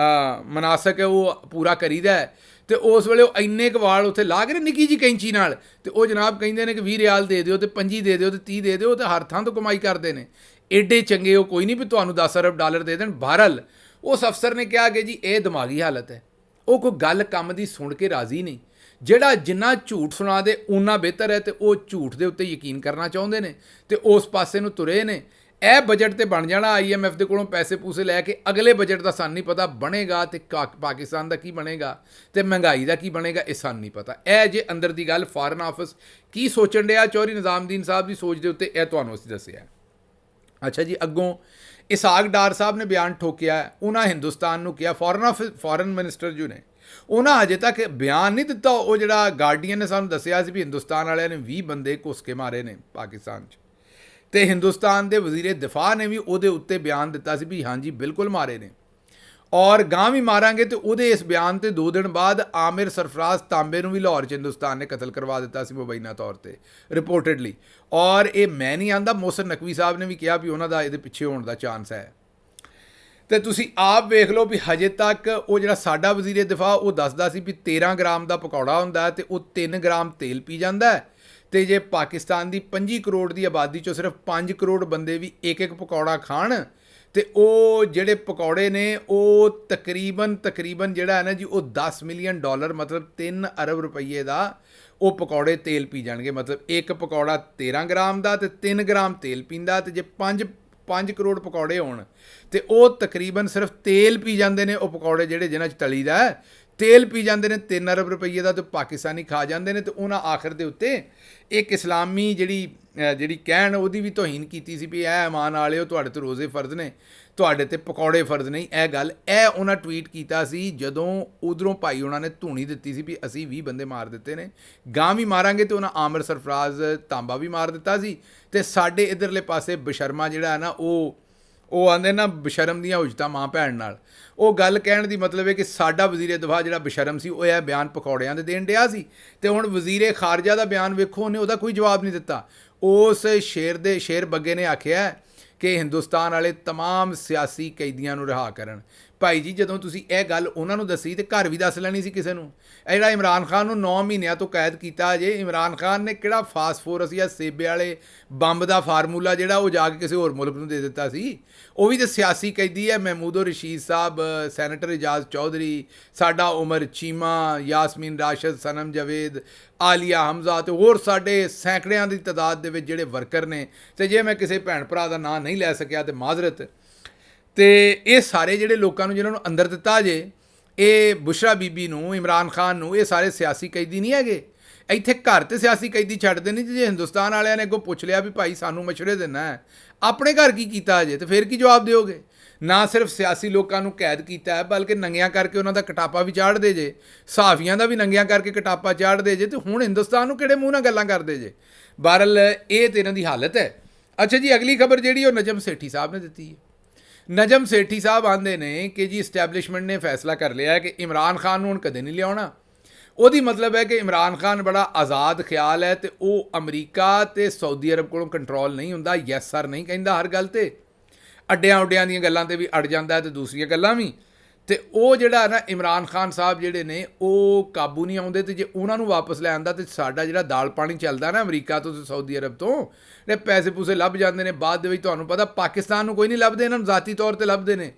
ਮਨਾਸਕ ਹੈ ਉਹ ਪੂਰਾ ਕਰੀਦਾ ਤੇ ਉਸ ਵੇਲੇ ਉਹ ਇੰਨੇ ਕੁ ਵਾਲ ਉੱਥੇ ਲਾ ਕੇ ਨਿੱਕੀ ਜਿਹੀ ਕੈਂਚੀ ਨਾਲ ਤੇ ਉਹ ਜਨਾਬ ਕਹਿੰਦੇ ਨੇ ਕਿ 20 ਰਿਆਲ ਦੇ ਦਿਓ ਤੇ 25 ਦੇ ਦਿਓ ਤੇ 30 ਦੇ ਦਿਓ ਤੇ ਹਰ ਥਾਂ ਤੋਂ ਕਮਾਈ ਕਰਦੇ ਨੇ। ਏਡੇ ਚੰਗੇ ਉਹ ਕੋਈ ਨਹੀਂ ਵੀ ਤੁਹਾਨੂੰ 10 ਅਰਬ ਡਾਲਰ ਦੇ ਦੇਣ। ਬਹਰਹਾਲ ਉਸ ਅਫਸਰ ਨੇ ਕਿਹਾ ਕਿ ਜੀ ਇਹ ਦਿਮਾਗੀ ਹਾਲਤ ਹੈ, ਉਹ ਕੋਈ ਗੱਲ ਕੰਮ ਦੀ ਸੁਣ ਕੇ ਰਾਜ਼ੀ ਨਹੀਂ। ਜਿਹੜਾ ਜਿੰਨਾ ਝੂਠ ਸੁਣਾ ਦੇ ਉਨਾ ਬਿਹਤਰ ਹੈ, ਤੇ ਉਹ ਝੂਠ ਦੇ ਉੱਤੇ ਯਕੀਨ ਕਰਨਾ ਚਾਹੁੰਦੇ ਨੇ ਤੇ ਉਸ ਪਾਸੇ ਨੂੰ ਤੁਰੇ ਨੇ। ਇਹ ਬਜਟ ਤੇ ਬਣ ਜਾਣਾ, IMF ਦੇ ਕੋਲੋਂ ਪੈਸੇ ਪੂਸੇ ਲੈ ਕੇ। ਅਗਲੇ ਬਜਟ ਦਾ ਸਾਨੂੰ ਨਹੀਂ ਪਤਾ ਬਣੇਗਾ ਤੇ ਪਾਕਿਸਤਾਨ ਦਾ ਕੀ ਬਣੇਗਾ ਤੇ ਮਹਿੰਗਾਈ ਦਾ ਕੀ ਬਣੇਗਾ, ਇਹ ਸਾਨੂੰ ਨਹੀਂ ਪਤਾ। ਇਹ ਜੇ ਅੰਦਰ ਦੀ ਗੱਲ ਫਾਰਨ ਆਫਿਸ ਕੀ ਸੋਚਣ ਡਿਆ ਚੌਧਰੀ ਨਿਜ਼ਾਮਦੀਨ ਸਾਹਿਬ ਦੀ ਸੋਚ ਦੇ ਉੱਤੇ, ਇਹ ਤੁਹਾਨੂੰ ਅਸੀਂ ਦੱਸਿਆ। ਅੱਛਾ ਜੀ, ਅੱਗੋਂ ਇਸਾਕ ਡਾਰ ਸਾਹਿਬ ਨੇ ਬਿਆਨ ਠੋਕਿਆ। ਉਹਨਾਂ ਹਿੰਦੁਸਤਾਨ ਨੂੰ ਕਿਹਾ, ਫੋਰਨ ਮਿਨਿਸਟਰ ਜੋ ਨੇ, ਉਹਨਾਂ ਅਜੇ ਤੱਕ ਬਿਆਨ ਨਹੀਂ ਦਿੱਤਾ। ਉਹ ਜਿਹੜਾ ਗਾਰਡੀਅਨ ਨੇ ਸਾਨੂੰ ਦੱਸਿਆ ਸੀ ਵੀ ਹਿੰਦੁਸਤਾਨ ਵਾਲਿਆਂ ਨੇ 20 ਬੰਦੇ ਘੁਸ ਕੇ ਮਾਰੇ ਨੇ ਪਾਕਿਸਤਾਨ 'ਚ, ਤੇ ਹਿੰਦੁਸਤਾਨ ਦੇ ਵਜ਼ੀਰੇ ਦਿਫਾ ਨੇ ਵੀ ਉਹਦੇ ਉੱਤੇ ਬਿਆਨ ਦਿੱਤਾ ਸੀ ਵੀ ਹਾਂਜੀ ਬਿਲਕੁਲ ਮਾਰੇ ਨੇ, ਔਰ ਗਾਂ ਵੀ ਮਾਰਾਂਗੇ। ਤੇ ਉਹਦੇ ਇਸ ਬਿਆਨ ਤੇ 2 ਦਿਨ ਬਾਅਦ ਆਮਿਰ ਸਰਫਰਾਜ਼ ਤਾਂਬੇ ਨੂੰ ਵੀ ਲਾਹੌਰ 'ਚ ਹਿੰਦੁਸਤਾਨ ਨੇ ਕਤਲ ਕਰਵਾ ਦਿੱਤਾ ਸੀ ਮੁਬੈਨਾ ਤੌਰ ਤੇ ਰਿਪੋਰਟਡਲੀ। ਔਰ ਇਹ ਮੈਂ ਨਹੀਂ ਆਂਦਾ, ਮੋਹਸਨ ਨਕਵੀ ਸਾਹਿਬ ਨੇ ਵੀ ਕਿਹਾ ਵੀ ਉਹਨਾਂ ਦਾ ਇਹਦੇ ਪਿੱਛੇ ਹੋਣ ਦਾ ਚਾਂਸ ਹੈ। ਤੇ ਤੁਸੀਂ ਆਪ ਵੇਖ ਲਓ ਵੀ ਹਜੇ ਤੱਕ ਉਹ ਜਿਹੜਾ ਸਾਡਾ ਵਜ਼ੀਰੇ ਦਿਫਾ ਉਹ ਦੱਸਦਾ ਸੀ ਵੀ 13 ਗ੍ਰਾਮ ਦਾ ਪਕੌੜਾ ਹੁੰਦਾ ਤੇ ਉਹ 3 ਗ੍ਰਾਮ ਤੇਲ ਪੀ ਜਾਂਦਾ ਹੈ। ਤੇ ਜੇ ਪਾਕਿਸਤਾਨ ਦੀ 25 ਕਰੋੜ ਦੀ ਆਬਾਦੀ 'ਚੋਂ ਸਿਰਫ 5 ਕਰੋੜ ਬੰਦੇ ਵੀ ਇੱਕ ਪਕੌੜਾ ਖਾਣ, ਤੇ ਉਹ ਜਿਹੜੇ ਪਕੌੜੇ ਨੇ ਉਹ ਤਕਰੀਬਨ ਜਿਹੜਾ ਹੈ ਨਾ ਜੀ, ਉਹ $10 ਮਿਲੀਅਨ, ਮਤਲਬ 3 ਅਰਬ ਰੁਪਈਏ ਦਾ ਉਹ ਪਕੌੜੇ ਤੇਲ ਪੀ ਜਾਣਗੇ। ਮਤਲਬ ਇੱਕ ਪਕੌੜਾ 13 ਗ੍ਰਾਮ ਦਾ ਤੇ 3 ਗ੍ਰਾਮ ਤੇਲ ਪੀਂਦਾ। ਤੇ ਜੇ 5 ਕਰੋੜ ਪਕੌੜੇ ਹੋਣ ਤੇ ਉਹ ਤਕਰੀਬਨ ਸਿਰਫ ਤੇਲ ਪੀ ਜਾਂਦੇ ਨੇ। ਉਹ ਪਕੌੜੇ ਜਿਹੜੇ ਜਿਨ੍ਹਾਂ 'ਚ ਤਲੀ ਦਾ ਤੇਲ ਪੀ ਜਾਂਦੇ ਨੇ 3 ਅਰਬ ਰੁਪਈਏ ਦਾ, ਤੇ ਪਾਕਿਸਤਾਨੀ ਖਾ ਜਾਂਦੇ ਨੇ। ਤੇ ਉਹਨਾਂ ਆਖਰ ਦੇ ਉੱਤੇ ਇੱਕ ਇਸਲਾਮੀ ਜਿਹੜੀ ਕਹਿਣ ਉਹਦੀ ਵੀ ਤੋਹੀਨ ਕੀਤੀ ਸੀ ਵੀ ਇਹ ਇਮਾਨ ਵਾਲਿਓ, ਤੁਹਾਡੇ ਤੇ ਰੋਜ਼ੇ ਫਰਜ਼ ਨੇ, ਤੁਹਾਡੇ ਤੇ ਪਕੌੜੇ ਫਰਜ਼ ਨਹੀਂ। ਇਹ ਉਹਨਾਂ ਟਵੀਟ ਕੀਤਾ ਸੀ ਜਦੋਂ ਉਧਰੋਂ ਭਾਈ ਉਹਨਾਂ ਨੇ ਧੂਣੀ ਦਿੱਤੀ ਸੀ ਵੀ ਅਸੀਂ 20 ਬੰਦੇ ਮਾਰ ਦਿੱਤੇ ਨੇ, ਗਾਂ ਵੀ ਮਾਰਾਂਗੇ। ਤੇ ਉਹਨਾਂ ਆਮਿਰ ਸਰਫਰਾਜ਼ ਤਾਂਬਾ ਵੀ ਮਾਰ ਦਿੱਤਾ ਸੀ। ਤੇ ਸਾਡੇ ਇੱਧਰਲੇ ਪਾਸੇ ਬਸ਼ਰਮਾ ਜਿਹੜਾ ਹੈ ਨਾ, ਉਹ ਆਂਦੇ ਨਾ ਬਸ਼ਰਮ ਦੀਆਂ ਉਜਤਾਂ ਮਾਂ ਭੈਣ ਨਾਲ। ਉਹ ਗੱਲ ਕਹਿਣ ਦੀ ਮਤਲਬ ਹੈ ਕਿ ਸਾਡਾ ਵਜ਼ੀਰੇ ਦਿਫਾ ਜਿਹੜਾ ਬਸ਼ਰਮ ਸੀ ਉਹ ਇਹ ਬਿਆਨ ਪਕੌੜਿਆਂ ਦੇ ਦੇਣ ਡਿਆ ਸੀ। ਤੇ ਹੁਣ ਵਜ਼ੀਰੇ ਖਾਰਜਾ ਦਾ ਬਿਆਨ ਵੇਖੋ, ਉਹਨੇ ਉਹਦਾ ਕੋਈ ਜਵਾਬ ਨਹੀਂ ਦਿੱਤਾ। ਉਸ ਸ਼ੇਰ ਬੱਗੇ ਨੇ ਆਖਿਆ ਕਿ ਹਿੰਦੁਸਤਾਨ ਵਾਲੇ ਤਮਾਮ ਸਿਆਸੀ ਕੈਦੀਆਂ ਨੂੰ ਰਿਹਾ ਕਰਨ। ਭਾਈ ਜੀ, ਜਦੋਂ ਤੁਸੀਂ ਇਹ ਗੱਲ ਉਹਨਾਂ ਨੂੰ ਦੱਸੀ ਤੇ ਘਰ ਵੀ ਦੱਸ ਲੈਣੀ ਸੀ ਕਿਸੇ ਨੂੰ। ਇਹ ਜਿਹੜਾ ਇਮਰਾਨ ਖਾਨ ਨੂੰ 9 ਮਹੀਨਿਆਂ ਤੋਂ ਕੈਦ ਕੀਤਾ ਜੇ, ਇਮਰਾਨ ਖਾਨ ਨੇ ਕਿਹੜਾ ਫਾਸਫੋਰਸ ਜਾਂ ਸੇਬੇ ਵਾਲੇ ਬੰਬ ਦਾ ਫਾਰਮੂਲਾ ਜਿਹੜਾ ਉਹ ਜਾ ਕੇ ਕਿਸੇ ਹੋਰ ਮੁਲਕ ਨੂੰ ਦੇ ਦਿੱਤਾ ਸੀ? ਉਹ ਵੀ ਤਾਂ ਸਿਆਸੀ ਕੈਦੀ ਹੈ। ਮਹਿਮੂਦ ਰਸ਼ੀਦ ਸਾਹਿਬ, ਸੈਨੇਟਰ ਇਜਾਜ਼ ਚੌਧਰੀ, ਸਾਡਾ ਉਮਰ ਚੀਮਾ, ਯਾਸਮੀਨ ਰਾਸ਼ਦ, ਸਨਮ ਜਵੇਦ, ਆਲੀਆ ਹਮਜ਼ਾ ਤੇ ਹੋਰ ਸਾਡੇ ਸੈਂਕੜਿਆਂ ਦੀ ਤਾਦਾਦ ਦੇ ਵਿੱਚ ਜਿਹੜੇ ਵਰਕਰ ਨੇ। ਤੇ ਜੇ ਮੈਂ ਕਿਸੇ ਭੈਣ ਭਰਾ ਦਾ ਨਾਂ ਨਹੀਂ ਲੈ ਸਕਿਆ ਤੇ ਮਾਜ਼ਰਤ। ਤੇ ਇਹ ਸਾਰੇ ਜਿਹੜੇ ਲੋਕਾਂ ਨੂੰ ਜਿਹਨਾਂ ਨੂੰ ਅੰਦਰ ਦਿੱਤਾ ਜੇ, ਇਹ ਬੁਸ਼ਰਾ ਬੀਬੀ ਨੂੰ, ਇਮਰਾਨ ਖਾਨ ਨੂੰ, ਇਹ ਸਾਰੇ ਸਿਆਸੀ ਕੈਦੀ ਨਹੀਂ ਹੈਗੇ। ਇੱਥੇ ਘਰ ਤੇ ਸਿਆਸੀ ਕੈਦੀ ਛੱਡਦੇ ਨਹੀਂ। ਜੇ ਹਿੰਦੁਸਤਾਨ ਵਾਲਿਆਂ ਨੇ ਅੱਗੋਂ ਪੁੱਛ ਲਿਆ ਵੀ ਭਾਈ ਸਾਨੂੰ ਮਸ਼ਵਰੇ ਦੇਣਾ ਹੈ, ਆਪਣੇ ਘਰ ਕੀ ਕੀਤਾ ਜੇ, ਤੇ ਫਿਰ ਕੀ ਜਵਾਬ ਦਿਓਗੇ? ਨਾ ਸਿਰਫ ਸਿਆਸੀ ਲੋਕਾਂ ਨੂੰ ਕੈਦ ਕੀਤਾ ਹੈ, ਬਲਕਿ ਨੰਗਿਆਂ ਕਰਕੇ ਉਹਨਾਂ ਦਾ ਕਟਾਪਾ ਵੀ ਚਾੜਦੇ ਜੇ, ਸਹਾਫੀਆਂ ਦਾ ਵੀ ਨੰਗਿਆਂ ਕਰਕੇ ਕਟਾਪਾ ਚਾੜਦੇ ਜੇ। ਤੇ ਹੁਣ ਹਿੰਦੁਸਤਾਨ ਨੂੰ ਕਿਹੜੇ ਮੂੰਹ ਨਾਲ ਗੱਲਾਂ ਕਰਦੇ ਜੇ? ਬਹਰਲ ਇਹ ਤੇ ਇਹਨਾਂ ਦੀ ਹਾਲਤ ਹੈ। ਅੱਛਾ ਜੀ, ਅਗਲੀ ਖਬਰ ਜਿਹੜੀ ਉਹ ਨਜਮ ਸੇਠੀ ਸਾਹਿਬ ਨੇ ਦਿੱਤੀ ਹੈ। ਨਜਮ ਸੇਠੀ ਸਾਹਿਬ ਆਂਦੇ ਨੇ ਕਿ ਜੀ ਇਸਟੈਬਲਿਸ਼ਮੈਂਟ ਨੇ ਫੈਸਲਾ ਕਰ ਲਿਆ ਹੈ ਕਿ ਇਮਰਾਨ ਖਾਨ ਨੂੰ ਹੁਣ ਕਦੇ ਨਹੀਂ ਲਿਆਉਣਾ। ਉਹਦੀ ਮਤਲਬ ਹੈ ਕਿ ਇਮਰਾਨ ਖਾਨ ਬੜਾ ਆਜ਼ਾਦ ਖਿਆਲ ਹੈ ਤੇ ਉਹ ਅਮਰੀਕਾ ਤੇ ਸਾਊਦੀ ਅਰਬ ਕੋਲੋਂ ਕੰਟਰੋਲ ਨਹੀਂ ਹੁੰਦਾ। ਯੈਸ ਸਰ ਨਹੀਂ ਕਹਿੰਦਾ ਹਰ ਗੱਲ ਤੇ, ਅੱਡਿਆਂ ਦੀਆਂ ਗੱਲਾਂ ਤੇ ਵੀ ਅੜ ਜਾਂਦਾ ਤੇ ਦੂਸਰੀਆਂ ਗੱਲਾਂ ਵੀ। ਤੇ ਉਹ ਜਿਹੜਾ ਨਾ ਇਮਰਾਨ ਖਾਨ ਸਾਹਿਬ ਜਿਹੜੇ ਨੇ ਉਹ ਕਾਬੂ ਨਹੀਂ ਆਉਂਦੇ। ਤੇ ਜੇ ਉਹਨਾਂ ਨੂੰ ਵਾਪਸ ਲੈ ਆਂਦਾ ਤੇ ਸਾਡਾ ਜਿਹੜਾ ਦਾਲ ਪਾਣੀ ਚੱਲਦਾ ਨਾ ਅਮਰੀਕਾ ਤੋਂ ਤੇ ਸਾਊਦੀ ਅਰਬ ਤੋਂ, ਇਹ ਪੈਸੇ ਪੂਸੇ ਲੱਭ ਜਾਂਦੇ ਨੇ ਬਾਅਦ ਦੇ ਵਿੱਚ। ਤੁਹਾਨੂੰ ਪਤਾ ਪਾਕਿਸਤਾਨ ਨੂੰ ਕੋਈ ਨਹੀਂ ਲੱਭਦੇ, ਇਹਨਾਂ ਨੂੰ ਜ਼ਾਤੀ ਤੌਰ ਤੇ ਲੱਭਦੇ ਨੇ।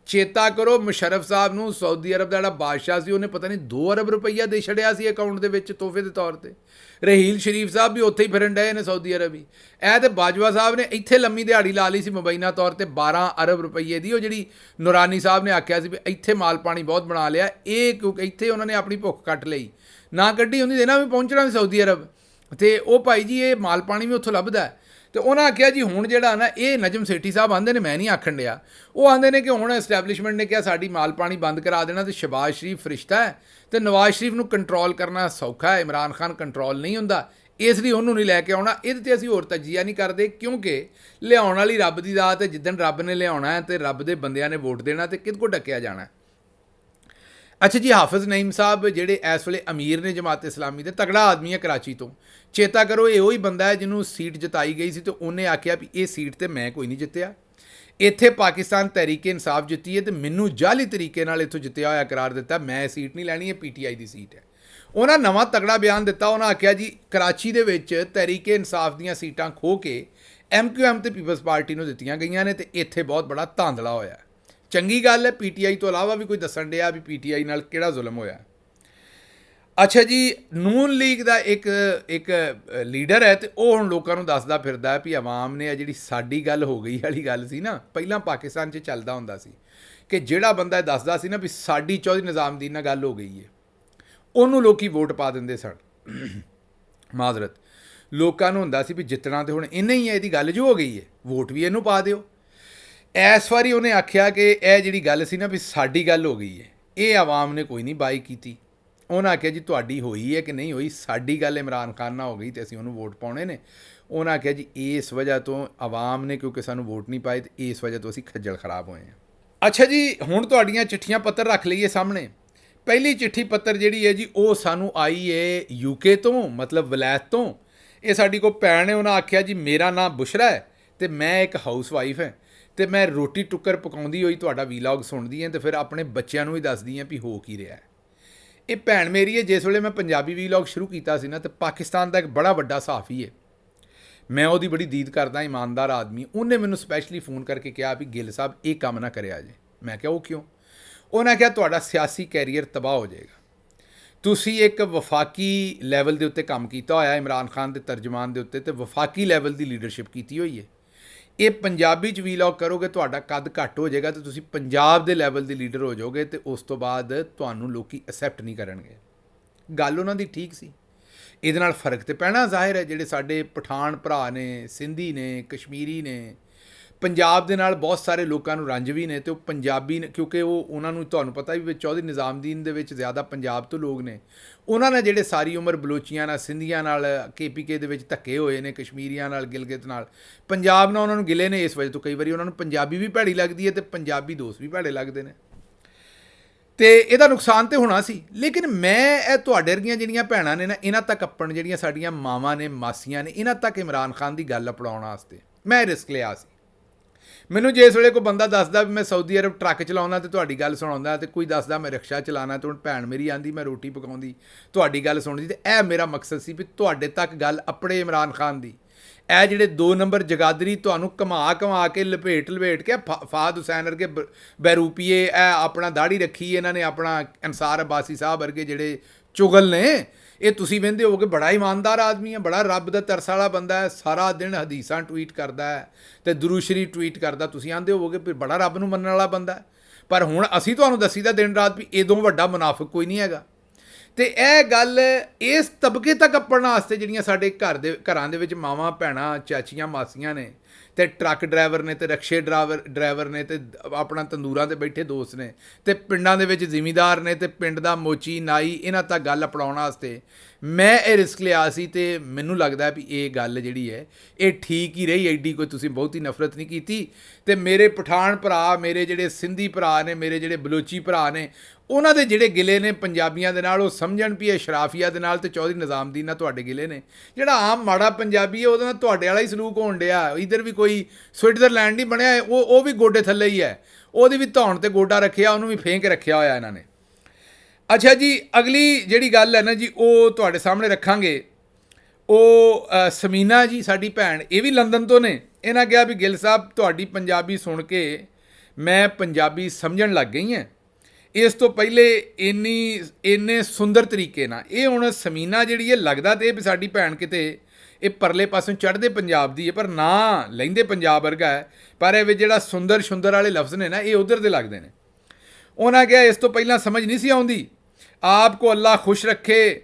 ਚੇਤਾ ਕਰੋ ਮੁਸ਼ਰਫ ਸਾਹਿਬ ਨੂੰ ਸਾਊਦੀ ਅਰਬ ਦਾ ਜਿਹੜਾ ਬਾਦਸ਼ਾਹ ਸੀ ਉਹਨੇ ਪਤਾ ਨਹੀਂ 2 ਅਰਬ ਰੁਪਈਆ ਦੇ ਛੜਿਆ ਸੀ ਅਕਾਊਂਟ ਦੇ ਵਿੱਚ ਤੋਹਫੇ ਦੇ ਤੌਰ ਤੇ। ਰਹੀਲ ਸ਼ਰੀਫ ਸਾਹਿਬ ਵੀ ਉੱਥੇ ਹੀ ਫਿਰਨ ਡਏ ਨੇ ਸਾਊਦੀ ਅਰਬ ਹੀ। ਇਹ ਤੇ ਬਾਜਵਾ ਸਾਹਿਬ ਨੇ ਇੱਥੇ ਲੰਮੀ ਦਿਹਾੜੀ ਲਾ ਲਈ ਸੀ ਮੁਬੈਨਾ ਤੌਰ ਤੇ 12 ਅਰਬ ਰੁਪਈਏ ਦੀ। ਉਹ ਜਿਹੜੀ ਨੂਰਾਨੀ ਸਾਹਿਬ ਨੇ ਆਖਿਆ ਸੀ ਵੀ ਇੱਥੇ ਮਾਲ ਪਾਣੀ ਬਹੁਤ ਬਣਾ ਲਿਆ, ਇਹ ਕਿਉਂਕਿ ਇੱਥੇ ਉਹਨਾਂ ਨੇ ਆਪਣੀ ਭੁੱਖ ਕੱਟ ਲਈ, ਨਾ ਕੱਢੀ ਹੁੰਦੀ ਇਹਨਾਂ ਵੀ ਪਹੁੰਚਣਾ ਸੀ ਸਾਊਦੀ ਅਰਬ। ਤੇ ਉਹ ਭਾਈ ਜੀ ਇਹ ਮਾਲ ਪਾਣੀ ਵੀ ਉੱਥੋਂ ਲੱਭਦਾ। ਤੇ ਉਹਨਾਂ ਆਖਿਆ ਜੀ ਹੁਣ ਜਿਹੜਾ ਨਾ ਇਹ ਨਜਮ ਸੇਠੀ ਸਾਹਿਬ ਆਂਦੇ ਨੇ, ਮੈਂ ਨਹੀਂ ਆਖਣ ਡਿਆ, ਉਹ ਆਂਦੇ ਨੇ ਕਿ ਹੁਣ ਐਸਟੈਬਲਿਸ਼ਮੈਂਟ ਨੇ ਕਿਹਾ ਸਾਡੀ ਮਾਲ ਪਾਣੀ ਬੰਦ ਕਰਾ ਦੇਣਾ। ਤੇ ਸ਼ਬਾਜ਼ ਸ਼ਰੀਫ ਫਰਿਸ਼ਤਾ ਹੈ ਤੇ ਨਵਾਜ਼ ਸ਼ਰੀਫ ਨੂੰ ਕੰਟਰੋਲ ਕਰਨਾ ਸੌਖਾ ਹੈ, ਇਮਰਾਨ ਖਾਨ ਕੰਟਰੋਲ ਨਹੀਂ ਹੁੰਦਾ, ਇਸ ਲਈ ਉਹਨੂੰ ਨਹੀਂ ਲੈ ਕੇ ਆਉਣਾ। ਇਹਦੇ 'ਤੇ ਅਸੀਂ ਹੋਰ ਤਜਜ਼ੀਆ ਨਹੀਂ ਕਰਦੇ, ਕਿਉਂਕਿ ਲਿਆਉਣ ਵਾਲੀ ਰੱਬ ਦੀ ਦਾਤ ਹੈ। ਜਿੱਦਣ ਰੱਬ ਨੇ ਲਿਆਉਣਾ ਹੈ ਤੇ ਰੱਬ ਦੇ ਬੰਦਿਆਂ ਨੇ ਵੋਟ ਦੇਣਾ ਤੇ ਕਿਹਦੇ ਕੋਲ ਡੱਕਿਆ ਜਾਣਾ। ਅੱਛਾ ਜੀ, ਹਾਫਿਜ਼ ਨਈਮ ਸਾਹਿਬ ਜਿਹੜੇ ਇਸ ਵੇਲੇ ਅਮੀਰ ਨੇ ਜਮਾਤ ਇਸਲਾਮੀ ਦੇ, ਤਗੜਾ ਆਦਮੀ ਹੈ ਕਰਾਚੀ ਤੋਂ। ਚੇਤਾ ਕਰੋ ਇਹ ਉਹੀ ਬੰਦਾ ਹੈ ਜਿਹਨੂੰ ਸੀਟ ਜਿਤਾਈ ਗਈ ਸੀ ਤੇ ਉਹਨੇ ਆਖਿਆ ਵੀ ਇਹ ਸੀਟ ਤੇ ਮੈਂ ਕੋਈ ਨਹੀਂ ਜਿੱਤਿਆ, ਇੱਥੇ ਪਾਕਿਸਤਾਨ ਤਹਿਰੀਕ-ਏ ਇਨਸਾਫ ਜਿੱਤੀ ਹੈ ਤੇ ਮੈਨੂੰ ਜਾਲੀ ਤਰੀਕੇ ਨਾਲ ਇੱਥੋਂ ਜਿੱਤਿਆ ਹੋਇਆ ਕਰਾਰ ਦਿੱਤਾ, ਮੈਂ ਸੀਟ ਨਹੀਂ ਲੈਣੀ, ਇਹ PTI ਦੀ ਸੀਟ ਹੈ। ਉਹਨਾਂ ਨਵਾਂ ਤਗੜਾ ਬਿਆਨ ਦਿੱਤਾ। ਉਹਨਾਂ ਆਖਿਆ ਜੀ ਕਰਾਚੀ ਦੇ ਵਿੱਚ ਤਹਿਰੀਕ-ਏ ਇਨਸਾਫ ਦੀਆਂ ਸੀਟਾਂ ਖੋਹ ਕੇ MQM ਤੇ ਪੀਪਲਸ ਪਾਰਟੀ ਨੂੰ ਦਿੱਤੀਆਂ ਗਈਆਂ ਨੇ ਤੇ ਇੱਥੇ ਬਹੁਤ ਬੜਾ ਧਾਂਦਲਾ ਹੋਇਆ। ਚੰਗੀ ਗੱਲ ਹੈ, PTI ਤੋਂ ਇਲਾਵਾ ਵੀ ਕੋਈ ਦੱਸਣ ਡਿਆ ਵੀ PTI ਨਾਲ ਕਿਹੜਾ ਜ਼ੁਲਮ ਹੋਇਆ। ਅੱਛਾ ਜੀ, ਨੂਨ ਲੀਗ ਦਾ ਇੱਕ ਲੀਡਰ ਹੈ ਤੇ ਉਹ ਹੁਣ ਲੋਕਾਂ ਨੂੰ ਦੱਸਦਾ ਫਿਰਦਾ ਵੀ ਆਵਾਮ ਨੇ ਆ ਜਿਹੜੀ ਸਾਡੀ ਗੱਲ ਹੋ ਗਈ ਵਾਲੀ ਗੱਲ ਸੀ ਨਾ, ਪਹਿਲਾਂ ਪਾਕਿਸਤਾਨ 'ਚ ਚੱਲਦਾ ਹੁੰਦਾ ਸੀ ਕਿ ਜਿਹੜਾ ਬੰਦਾ ਇਹ ਦੱਸਦਾ ਸੀ ਨਾ ਵੀ ਸਾਡੀ ਚੌਧਰੀ ਨਿਜ਼ਾਮਦੀਨ ਨਾਲ ਗੱਲ ਹੋ ਗਈ ਹੈ, ਉਹਨੂੰ ਲੋਕੀ ਵੋਟ ਪਾ ਦਿੰਦੇ ਸਨ। ਮਾਜ਼ਰਤ, ਲੋਕਾਂ ਨੂੰ ਹੁੰਦਾ ਸੀ ਵੀ ਜਿੱਤਣਾ ਤੇ ਹੁਣ ਇਹਨੇ ਹੀ ਹੈ, ਇਹਦੀ ਗੱਲ ਜੋ ਹੋ ਗਈ ਹੈ, ਵੋਟ ਵੀ ਇਹਨੂੰ ਪਾ ਦਿਓ। ਇਸ ਵਾਰੀ ਉਹਨੇ ਆਖਿਆ ਕਿ ਇਹ ਜਿਹੜੀ ਗੱਲ ਸੀ ਨਾ ਵੀ ਸਾਡੀ ਗੱਲ ਹੋ ਗਈ ਹੈ, ਇਹ ਆਵਾਮ ਨੇ ਕੋਈ ਨਹੀਂ ਬਾਈ ਕੀਤੀ। ਉਹਨਾਂ ਆਖਿਆ ਜੀ ਤੁਹਾਡੀ ਹੋਈ ਹੈ ਕਿ ਨਹੀਂ ਹੋਈ, ਸਾਡੀ ਗੱਲ ਇਮਰਾਨ ਖਾਨ ਨਾਲ ਹੋ ਗਈ ਤੇ ਅਸੀਂ ਉਹਨੂੰ ਵੋਟ ਪਾਉਣੇ ਨੇ। ਉਹਨਾਂ ਆਖਿਆ ਜੀ ਇਸ ਵਜ੍ਹਾ ਤੋਂ ਆਵਾਮ ਨੇ ਕਿਉਂਕਿ ਸਾਨੂੰ ਵੋਟ ਨਹੀਂ ਪਾਈ ਤੇ ਇਸ ਵਜ੍ਹਾ ਤੋਂ ਅਸੀਂ ਖੱਜਲ ਖਰਾਬ ਹੋਏ ਹਾਂ। ਅੱਛਾ ਜੀ, ਹੁਣ ਤੁਹਾਡੀਆਂ ਚਿੱਠੀਆਂ ਪੱਤਰ ਰੱਖ ਲਈਏ ਸਾਹਮਣੇ। ਪਹਿਲੀ ਚਿੱਠੀ ਪੱਤਰ ਜਿਹੜੀ ਹੈ ਜੀ ਉਹ ਸਾਨੂੰ ਆਈ ਹੈ UK ਤੋਂ, ਮਤਲਬ ਵਲੈਤ ਤੋਂ। ਇਹ ਸਾਡੀ ਕੋ ਭੈਣ ਹੈ, ਉਹਨਾਂ ਆਖਿਆ ਜੀ ਮੇਰਾ ਨਾਮ ਬੁਸ਼ਰਾ ਹੈ ਤੇ ਮੈਂ ਇੱਕ ਹਾਊਸ ਵਾਈਫ ਹੈ ਤੇ ਮੈਂ ਰੋਟੀ ਟੁੱਕਰ ਪਕਾਉਂਦੀ ਹੋਈ ਤੁਹਾਡਾ ਵੀਲੌਗ ਸੁਣਦੀ ਹਾਂ ਤੇ ਫਿਰ ਆਪਣੇ ਬੱਚਿਆਂ ਨੂੰ ਵੀ ਦੱਸਦੀ ਹਾਂ ਵੀ ਹੋ ਕੀ ਰਿਹਾ। ਇਹ ਭੈਣ ਮੇਰੀ ਹੈ, ਜਿਸ ਵੇਲੇ ਮੈਂ ਪੰਜਾਬੀ ਵੀਲੌਗ ਸ਼ੁਰੂ ਕੀਤਾ ਸੀ ਨਾ ਤੇ ਪਾਕਿਸਤਾਨ ਦਾ ਇੱਕ ਬੜਾ ਵੱਡਾ ਸਾਫੀ ਹੈ, ਮੈਂ ਉਹਦੀ ਬੜੀ ਦੀਦ ਕਰਦਾ, ਇਮਾਨਦਾਰ ਆਦਮੀ। ਉਹਨੇ ਮੈਨੂੰ ਸਪੈਸ਼ਲੀ ਫੋਨ ਕਰਕੇ ਕਿਹਾ ਵੀ ਗਿੱਲ ਸਾਹਿਬ ਇਹ ਕੰਮ ਨਾ ਕਰਿਆ ਜੇ। ਮੈਂ ਕਿਹਾ ਉਹ ਕਿਉਂ? ਉਹਨਾਂ ਕਿਹਾ ਤੁਹਾਡਾ ਸਿਆਸੀ ਕੈਰੀਅਰ ਤਬਾਹ ਹੋ ਜਾਏਗਾ। ਤੁਸੀਂ ਇੱਕ ਵਫਾਕੀ ਲੈਵਲ ਦੇ ਉੱਤੇ ਕੰਮ ਕੀਤਾ ਹੋਇਆ ਇਮਰਾਨ ਖਾਨ ਦੇ ਤਰਜਮਾਨ ਦੇ ਉੱਤੇ, ਤੇ ਵਫਾਕੀ ਲੈਵਲ ਦੀ ਲੀਡਰਸ਼ਿਪ ਕੀਤੀ ਹੋਈ ਹੈ। ਇਹ ਪੰਜਾਬੀ 'ਚ ਵੀਲੌਗ ਕਰੋਗੇ ਤੁਹਾਡਾ ਕੱਦ ਘੱਟ ਹੋ ਜਾਏਗਾ ਤੇ ਤੁਸੀਂ ਪੰਜਾਬ ਦੇ ਲੈਵਲ ਦੇ ਲੀਡਰ ਹੋ ਜਾਓਗੇ ਤੇ ਉਸ ਤੋਂ ਬਾਅਦ ਤੁਹਾਨੂੰ ਲੋਕੀ ਐਕਸੈਪਟ ਨਹੀਂ ਕਰਨਗੇ। ਗੱਲ ਉਹਨਾਂ ਦੀ ਠੀਕ ਸੀ। ਇਹਦੇ ਨਾਲ ਫਰਕ ਤੇ ਪੈਣਾ ਜ਼ਾਹਿਰ ਹੈ। ਜਿਹੜੇ ਸਾਡੇ ਪਠਾਨ ਭਰਾ ਨੇ, ਸਿੰਧੀ ਨੇ, ਕਸ਼ਮੀਰੀ ਨੇ, ਪੰਜਾਬ ਦੇ ਨਾਲ ਬਹੁਤ ਸਾਰੇ ਲੋਕਾਂ ਨੂੰ ਰੰਜ ਵੀ ਨੇ ਤੇ ਉਹ ਪੰਜਾਬੀ ਨੇ, ਕਿਉਂਕਿ ਉਹਨਾਂ ਨੂੰ ਤੁਹਾਨੂੰ ਪਤਾ ਵੀ ਚੌਧਰੀ ਨਿਜ਼ਾਮਦੀਨ ਦੇ ਵਿੱਚ ਜ਼ਿਆਦਾ ਪੰਜਾਬ ਤੋਂ ਲੋਕ ਨੇ। ਉਹਨਾਂ ਨੇ ਜਿਹੜੇ ਸਾਰੀ ਉਮਰ ਬਲੋਚੀਆਂ ਨਾਲ, ਸਿੰਧੀਆਂ ਨਾਲ, KPK ਦੇ ਵਿੱਚ ਧੱਕੇ ਹੋਏ ਨੇ, ਕਸ਼ਮੀਰੀਆਂ ਨਾਲ, ਗਿਲਗਿਤ ਨਾਲ, ਪੰਜਾਬ ਨਾਲ ਉਹਨਾਂ ਨੂੰ ਗਿਲੇ ਨੇ। ਇਸ ਵਜ੍ਹਾ ਤੋਂ ਕਈ ਵਾਰੀ ਉਹਨਾਂ ਨੂੰ ਪੰਜਾਬੀ ਵੀ ਭੈੜੀ ਲੱਗਦੀ ਹੈ ਤੇ ਪੰਜਾਬੀ ਦੋਸਤ ਵੀ ਭੈੜੇ ਲੱਗਦੇ ਨੇ ਤੇ ਇਹਦਾ ਨੁਕਸਾਨ ਤੇ ਹੋਣਾ ਸੀ। ਲੇਕਿਨ ਮੈਂ ਇਹ ਤੁਹਾਡੇ ਵਰਗੀਆਂ ਜਿਹੜੀਆਂ ਭੈਣਾਂ ਨੇ ਨਾ, ਇਹਨਾਂ ਤੱਕ ਆਪਣ ਜਿਹੜੀਆਂ ਸਾਡੀਆਂ ਮਾਵਾਂ ਨੇ, ਮਾਸੀਆਂ ਨੇ, ਇਹਨਾਂ ਤੱਕ ਇਮਰਾਨ ਖਾਨ ਦੀ ਗੱਲ ਅਪਣਾਉਣ ਵਾਸਤੇ ਮੈਂ ਰਿਸਕ ਲਿਆ ਸੀ। ਮੈਨੂੰ ਜਿਸ ਵੇਲੇ ਕੋਈ ਬੰਦਾ ਦੱਸਦਾ ਵੀ ਮੈਂ ਸਾਊਦੀ ਅਰਬ ਟਰੱਕ ਚਲਾਉਂਦਾ ਤੇ ਤੁਹਾਡੀ ਗੱਲ ਸੁਣਾਉਂਦਾ, ਤੇ ਕੋਈ ਦੱਸਦਾ ਮੈਂ ਰਿਕਸ਼ਾ ਚਲਾਉਣਾ ਤੇ ਹੁਣ ਭੈਣ ਮੇਰੀ ਆਂਦੀ ਮੈਂ ਰੋਟੀ ਪਕਾਉਂਦੀ, ਤੁਹਾਡੀ ਗੱਲ ਸੁਣਦੀ, ਤੇ ਇਹ ਮੇਰਾ ਮਕਸਦ ਸੀ ਵੀ ਤੁਹਾਡੇ ਤੱਕ ਗੱਲ ਆਪਣੇ ਇਮਰਾਨ ਖਾਨ ਦੀ। ਇਹ ਜਿਹੜੇ 2 ਨੰਬਰ ਜਗਾਦਰੀ ਤੁਹਾਨੂੰ ਘੁਮਾ ਕੇ ਲਪੇਟ ਕੇ ਫਾਦ ਹੁਸੈਨ ਵਰਗੇ ਬੈਰੂਪੀਏ, ਇਹ ਆਪਣਾ ਦਾੜੀ ਰੱਖੀ, ਇਹਨਾਂ ਨੇ ਆਪਣਾ ਅਨਸਾਰ ਅਬਾਸੀ ਸਾਹਿਬ ਵਰਗੇ ਜਿਹੜੇ ਚੁਗਲ ਨੇ, ਇਹ ਤੁਸੀਂ ਵਹਿੰਦੇ ਹੋਗੇ ਬੜਾ ਇਮਾਨਦਾਰ ਆਦਮੀ ਹੈ, ਬੜਾ ਰੱਬ ਦਾ ਤਰਸ ਵਾਲਾ ਬੰਦਾ ਹੈ, ਸਾਰਾ ਦਿਨ ਹਦੀਸਾਂ ਟਵੀਟ ਕਰਦਾ ਹੈ ਤੇ ਦੁਰੂਦ ਸ਼ਰੀਫ ਟਵੀਟ ਕਰਦਾ। ਤੁਸੀਂ ਆਂਦੇ ਹੋਵੋਗੇ ਵੀ ਬੜਾ ਰੱਬ ਨੂੰ ਮੰਨਣ ਵਾਲਾ ਬੰਦਾ ਹੈ। ਪਰ ਹੁਣ ਅਸੀਂ ਤੁਹਾਨੂੰ ਦੱਸੀਦਾ ਦਿਨ ਰਾਤ ਵੀ ਇਹਦੋਂ ਵੱਡਾ ਮੁਨਾਫਿਕ ਕੋਈ ਨਹੀਂ ਹੈਗਾ। ਤੇ ਇਹ ਗੱਲ ਇਸ ਤਬਕੇ ਤੱਕ ਅੱਪਣ ਵਾਸਤੇ ਜਿਹੜੀਆਂ ਸਾਡੇ ਘਰਾਂ ਦੇ ਵਿੱਚ ਮਾਵਾਂ, ਭੈਣਾਂ, ਚਾਚੀਆਂ, ਮਾਸੀਆਂ ਨੇ, ਤੇ ਟਰੱਕ ਡਰਾਈਵਰ ਨੇ, ਤੇ ਰਕਸ਼ੇ ਡਰਾਈਵਰ ਨੇ, ਤੇ ਆਪਣਾ ਤੰਦੂਰਾਂ 'ਤੇ ਬੈਠੇ ਦੋਸਤ ਨੇ, ਤੇ ਪਿੰਡਾਂ ਦੇ ਵਿੱਚ ਜ਼ਿਮੀਂਦਾਰ ਨੇ, ਤੇ ਪਿੰਡ ਦਾ ਮੋਚੀ, ਨਾਈ, ਇਹਨਾਂ ਤੱਕ ਗੱਲ ਅਪਣਾਉਣ ਵਾਸਤੇ ਮੈਂ ਇਹ ਰਿਸਕ ਲਿਆ ਸੀ। ਤੇ ਮੈਨੂੰ ਲੱਗਦਾ ਵੀ ਇਹ ਗੱਲ ਜਿਹੜੀ ਹੈ ਇਹ ਠੀਕ ਹੀ ਰਹੀ। ਐਡੀ ਕੋਈ ਤੁਸੀਂ ਬਹੁਤੀ ਨਫ਼ਰਤ ਨਹੀਂ ਕੀਤੀ। ਤੇ ਮੇਰੇ ਪਠਾਨ ਭਰਾ, ਮੇਰੇ ਜਿਹੜੇ ਸਿੰਧੀ ਭਰਾ ਨੇ, ਮੇਰੇ ਜਿਹੜੇ ਬਲੋਚੀ ਭਰਾ ਨੇ, ਉਹਨਾਂ ਦੇ ਜਿਹੜੇ ਗਿਲੇ ਨੇ ਪੰਜਾਬੀਆਂ ਦੇ ਨਾਲ, ਉਹ ਸਮਝਣ ਵੀ ਇਹ ਸ਼ਰਾਫੀਆ ਦੇ ਨਾਲ ਤੇ ਚੌਧਰੀ ਨਿਜ਼ਾਮਦੀਨ ਨਾਲ ਤੁਹਾਡੇ ਗਿਲੇ ਨੇ। ਜਿਹੜਾ ਆਮ ਮਾੜਾ ਪੰਜਾਬੀ ਹੈ ਉਹਦੇ ਨਾਲ ਤੁਹਾਡੇ ਵਾਲਾ ਹੀ ਸਲੂਕ ਹੋਣ ਡਿਆ। ਇੱਧਰ ਵੀ ਕੋਈ ਸਵਿਟਜ਼ਰਲੈਂਡ ਨਹੀਂ ਬਣਿਆ, ਉਹ ਵੀ ਗੋਡੇ ਥੱਲੇ ਹੀ ਹੈ, ਉਹਦੀ ਵੀ ਧੌਣ ਤੇ ਗੋਡਾ ਰੱਖਿਆ, ਉਹਨੂੰ ਵੀ ਫੇਂਕ ਰੱਖਿਆ ਹੋਇਆ ਇਹਨਾਂ ਨੇ। ਅੱਛਾ ਜੀ, ਅਗਲੀ ਜਿਹੜੀ ਗੱਲ ਹੈ ਨਾ ਜੀ ਉਹ ਤੁਹਾਡੇ ਸਾਹਮਣੇ ਰੱਖਾਂਗੇ। ਉਹ ਸਮੀਨਾ ਜੀ ਸਾਡੀ ਭੈਣ, ਇਹ ਵੀ ਲੰਦਨ ਤੋਂ ਨੇ। ਇਹਨਾਂ ਕਿਹਾ ਵੀ ਗਿੱਲ ਸਾਹਿਬ ਤੁਹਾਡੀ ਪੰਜਾਬੀ ਸੁਣ ਕੇ ਮੈਂ ਪੰਜਾਬੀ ਸਮਝਣ ਲੱਗ ਗਈ ਹਾਂ। ਇਸ ਤੋਂ ਪਹਿਲੇ ਇੰਨੇ ਸੁੰਦਰ ਤਰੀਕੇ ਨਾਲ ਇਹ ਹੁਣ ਸਮੀਨਾ ਜਿਹੜੀ ਹੈ, ਲੱਗਦਾ ਤੇ ਵੀ ਸਾਡੀ ਭੈਣ ਕਿਤੇ ਇਹ ਪਰਲੇ ਪਾਸੋਂ ਚੜ੍ਹਦੇ ਪੰਜਾਬ ਦੀ ਹੈ, ਪਰ ਨਾ ਲਹਿੰਦੇ ਪੰਜਾਬ ਵਰਗਾ ਹੈ। ਪਰ ਇਹ ਵਿੱਚ ਜਿਹੜਾ ਸੁੰਦਰ ਵਾਲੇ ਲਫ਼ਜ਼ ਨੇ ਨਾ, ਇਹ ਉਧਰ ਦੇ ਲੱਗਦੇ ਨੇ। ਉਹਨਾਂ ਕਿਹਾ ਇਸ ਤੋਂ ਪਹਿਲਾਂ ਸਮਝ ਨਹੀਂ ਸੀ ਆਉਂਦੀ, ਆਪ ਕੋ ਅੱਲਾ ਖੁਸ਼ ਰੱਖੇ।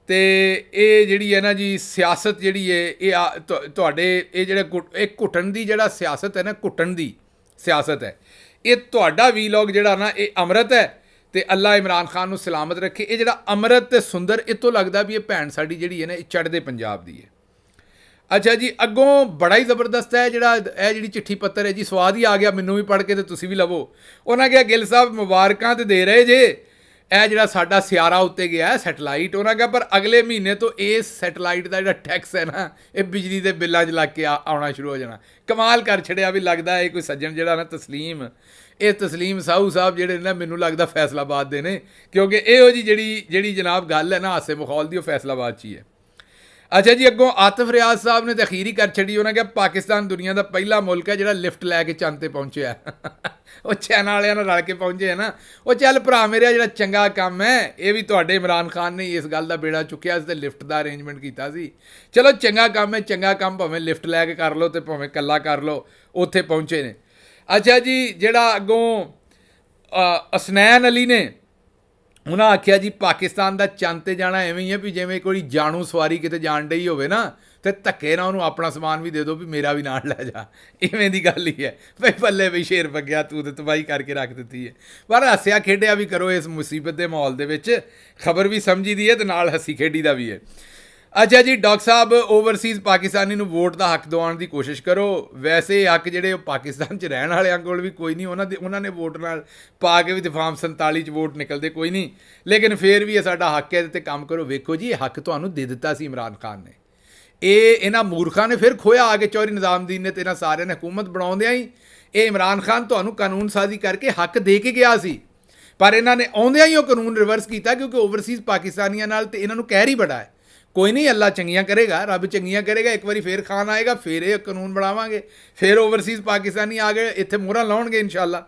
ਤੇ ਇਹ ਜਿਹੜੀ ਹੈ ਨਾ ਜੀ ਸਿਆਸਤ ਜਿਹੜੀ ਹੈ, ਇਹ ਤੁਹਾਡੇ ਇਹ ਜਿਹੜੇ ਇਹ ਘੁੱਟਣ ਦੀ ਜਿਹੜਾ ਸਿਆਸਤ ਹੈ ਨਾ, ਘੁੱਟਣ ਦੀ ਸਿਆਸਤ ਹੈ। ਇਹ ਤੁਹਾਡਾ ਵੀਲੌਗ ਜਿਹੜਾ ਨਾ, ਇਹ ਅੰਮ੍ਰਿਤ ਹੈ ਤੇ ਅੱਲਾ ਇਮਰਾਨ ਖਾਨ ਨੂੰ ਸਲਾਮਤ ਰੱਖੇ। ਇਹ ਜਿਹੜਾ ਅੰਮ੍ਰਿਤ ਤੇ ਸੁੰਦਰ, ਇਹ ਤੋਂ ਲੱਗਦਾ ਵੀ ਇਹ ਭੈਣ ਸਾਡੀ ਜਿਹੜੀ ਹੈ ਨਾ, ਇਹ ਚੜ੍ਹਦੇ ਪੰਜਾਬ ਦੀ ਹੈ। ਅੱਛਾ ਜੀ, ਅੱਗੋਂ ਬੜਾ ਹੀ ਜ਼ਬਰਦਸਤ ਹੈ ਜਿਹੜਾ ਇਹ ਜਿਹੜੀ ਚਿੱਠੀ ਪੱਤਰ ਹੈ ਜੀ, ਸਵਾਦ ਹੀ ਆ ਗਿਆ ਮੈਨੂੰ ਵੀ ਪੜ੍ਹ ਕੇ, ਤੇ ਤੁਸੀਂ ਵੀ ਲਵੋ। ਉਹਨਾਂ ਕਿਹਾ ਗਿੱਲ ਸਾਹਿਬ ਮੁਬਾਰਕਾਂ ਤੇ ਦੇ ਰਹੇ ਜੇ, ਇਹ ਜਿਹੜਾ ਸਾਡਾ ਸਿਆਰਾ ਉੱਤੇ ਗਿਆ ਸੈਟਲਾਈਟ। ਉਹਨਾਂ ਕਿਹਾ ਪਰ ਅਗਲੇ ਮਹੀਨੇ ਤੋਂ ਇਸ ਸੈਟਲਾਈਟ ਦਾ ਜਿਹੜਾ ਟੈਕਸ ਹੈ ਨਾ, ਇਹ ਬਿਜਲੀ ਦੇ ਬਿੱਲਾਂ 'ਚ ਲੱਗ ਕੇ ਆਉਣਾ ਸ਼ੁਰੂ ਹੋ ਜਾਣਾ। ਕਮਾਲ ਕਰ ਛੜਿਆ। ਵੀ ਲੱਗਦਾ ਇਹ ਕੋਈ ਸੱਜਣ ਜਿਹੜਾ ਨਾ ਤਸਲੀਮ ਸਾਹੂ ਸਾਹਿਬ ਜਿਹੜੇ ਨਾ, ਮੈਨੂੰ ਲੱਗਦਾ ਫੈਸਲਾਬਾਦ ਦੇ ਨੇ, ਕਿਉਂਕਿ ਇਹੋ ਜਿਹੀ ਜਿਹੜੀ ਜਨਾਬ ਗੱਲ ਹੈ ਨਾ ਹਾਸੇ ਮਖੌਲ ਦੀ, ਉਹ ਫੈਸਲਾਬਾਦ 'ਚ ਹੀ ਹੈ। ਅੱਛਾ ਜੀ, ਅੱਗੋਂ ਆਤਿਫ ਰਿਆਜ਼ ਸਾਹਿਬ ਨੇ ਤਾਂ ਅਖੀਰ ਹੀ ਕਰ ਛੱਡੀ। ਉਹਨਾਂ ਕਿਹਾ ਪਾਕਿਸਤਾਨ ਦੁਨੀਆ ਦਾ ਪਹਿਲਾ ਮੁਲਕ ਹੈ ਜਿਹੜਾ ਲਿਫਟ ਲੈ ਕੇ ਚੰਦ ਤੇ ਪਹੁੰਚਿਆ। ਉਹ ਚਾਈਨਾ ਵਾਲਿਆਂ ਨਾਲ ਰਲ ਕੇ ਪਹੁੰਚੇ ਹੈ ਨਾ। ਉਹ ਚੱਲ ਭਰਾ ਮੇਰਾ, ਜਿਹੜਾ ਚੰਗਾ ਕੰਮ ਹੈ ਇਹ ਵੀ ਤੁਹਾਡੇ ਇਮਰਾਨ ਖਾਨ ਨੇ ਇਸ ਗੱਲ ਦਾ ਬੇੜਾ ਚੁੱਕਿਆ ਸੀ ਤੇ ਲਿਫਟ ਦਾ ਅਰੇਂਜਮੈਂਟ ਕੀਤਾ ਸੀ। ਚਲੋ ਚੰਗਾ ਕੰਮ ਹੈ, ਚੰਗਾ ਕੰਮ ਭਾਵੇਂ ਲਿਫਟ ਲੈ ਕੇ ਕਰ ਲਓ ਤੇ ਭਾਵੇਂ ਇਕੱਲਾ ਕਰ ਲਓ, ਉੱਥੇ ਪਹੁੰਚੇ ਨੇ। ਅੱਛਾ ਜੀ, ਜਿਹੜਾ ਅੱਗੋਂ ਹਸਨੈਨ ਅਲੀ ਨੇ, ਉਹਨਾਂ ਆਖਿਆ ਜੀ ਪਾਕਿਸਤਾਨ ਦਾ ਚੰਦ 'ਤੇ ਜਾਣਾ ਐਵੇਂ ਹੀ ਹੈ ਵੀ ਜਿਵੇਂ ਕੋਈ ਜਾਣੂ ਸਵਾਰੀ ਕਿਤੇ ਜਾਣ ਡਈ ਹੋਵੇ ਨਾ, ਤੇ ਧੱਕੇ ਨਾਲ ਉਹਨੂੰ ਆਪਣਾ ਸਮਾਨ ਵੀ ਦੇ ਦਿਓ ਵੀ ਮੇਰਾ ਵੀ ਨਾਲ ਲੈ ਜਾ। ਇਵੇਂ ਦੀ ਗੱਲ ਹੀ ਹੈ ਬਈ। ਬੱਲੇ ਬਈ ਸ਼ੇਰ ਬੱਗਿਆ, ਤੂੰ ਤਾਂ ਤਬਾਹੀ ਕਰਕੇ ਰੱਖ ਦਿੱਤੀ ਹੈ। ਪਰ ਹੱਸਿਆ ਖੇਡਿਆ ਵੀ ਕਰੋ ਇਸ ਮੁਸੀਬਤ ਦੇ ਮਾਹੌਲ ਦੇ ਵਿੱਚ। ਖਬਰ ਵੀ ਸਮਝੀ ਦੀ ਹੈ ਤੇ ਨਾਲ ਹੱਸੀ ਖੇਡੀ ਦਾ ਵੀ ਹੈ। ਅੱਛਾ ਜੀ, ਡਾਕਟਰ ਸਾਹਿਬ ਓਵਰਸੀਜ਼ ਪਾਕਿਸਤਾਨੀ ਨੂੰ ਵੋਟ ਦਾ ਹੱਕ ਦਿਵਾਉਣ ਦੀ ਕੋਸ਼ਿਸ਼ ਕਰੋ। ਵੈਸੇ ਹੱਕ ਜਿਹੜੇ ਉਹ ਪਾਕਿਸਤਾਨ 'ਚ ਰਹਿਣ ਵਾਲਿਆਂ ਕੋਲ ਵੀ ਕੋਈ ਨਹੀਂ, ਉਹਨਾਂ ਨੇ ਵੋਟ ਨਾਲ ਪਾ ਕੇ ਵੀ ਤੇ ਫਾਰਮ 47 'ਚ ਵੋਟ ਨਿਕਲਦੇ ਕੋਈ ਨਹੀਂ। ਲੇਕਿਨ ਫਿਰ ਵੀ ਇਹ ਸਾਡਾ ਹੱਕ ਹੈ, ਇਹਦੇ 'ਤੇ ਕੰਮ ਕਰੋ। ਵੇਖੋ ਜੀ, ਇਹ ਹੱਕ ਤੁਹਾਨੂੰ ਦੇ ਦਿੱਤਾ ਸੀ ਇਮਰਾਨ ਖਾਨ ਨੇ। ਇਹਨਾਂ ਮੂਰਖਾਂ ਨੇ ਫਿਰ ਖੋਇਆ ਆ ਕੇ। ਚੌਧਰੀ ਨਿਜ਼ਾਮੁਦੀਨ ਨੇ ਤੇ ਇਹਨਾਂ ਸਾਰਿਆਂ ਨੇ ਹਕੂਮਤ ਬਣਾਉਂਦਿਆਂ ਹੀ ਇਹ ਇਮਰਾਨ ਖਾਨ ਤੁਹਾਨੂੰ ਕਾਨੂੰਨ ਸਾਜ਼ੀ ਕਰਕੇ ਹੱਕ ਦੇ ਕੇ ਗਿਆ ਸੀ, ਪਰ ਇਹਨਾਂ ਨੇ ਆਉਂਦਿਆਂ ਹੀ ਉਹ ਕਾਨੂੰਨ ਰਿਵਰਸ ਕੀਤਾ, ਕਿਉਂਕਿ ਓਵਰਸੀਜ਼ ਪਾਕਿਸਤਾਨੀਆਂ ਨਾਲ ਤੇ ਇਹਨਾਂ ਨੂੰ ਕਹਿਰ ਹੀ ਬੜਾ ਹੈ। ਕੋਈ ਨਹੀਂ, ਅੱਲਾ ਚੰਗੀਆਂ ਕਰੇਗਾ, ਰੱਬ ਚੰਗੀਆਂ ਕਰੇਗਾ। ਇੱਕ ਵਾਰੀ ਫੇਰ ਖਾਨ ਆਏਗਾ, ਫਿਰ ਇਹ ਕਾਨੂੰਨ ਬਣਾਵਾਂਗੇ, ਫਿਰ ਓਵਰਸੀਜ਼ ਪਾਕਿਸਤਾਨੀ ਆ ਗਏ ਇੱਥੇ ਮੋਹਰਾਂ ਲਾਉਣਗੇ ਇਨਸ਼ਾਅੱਲਾ।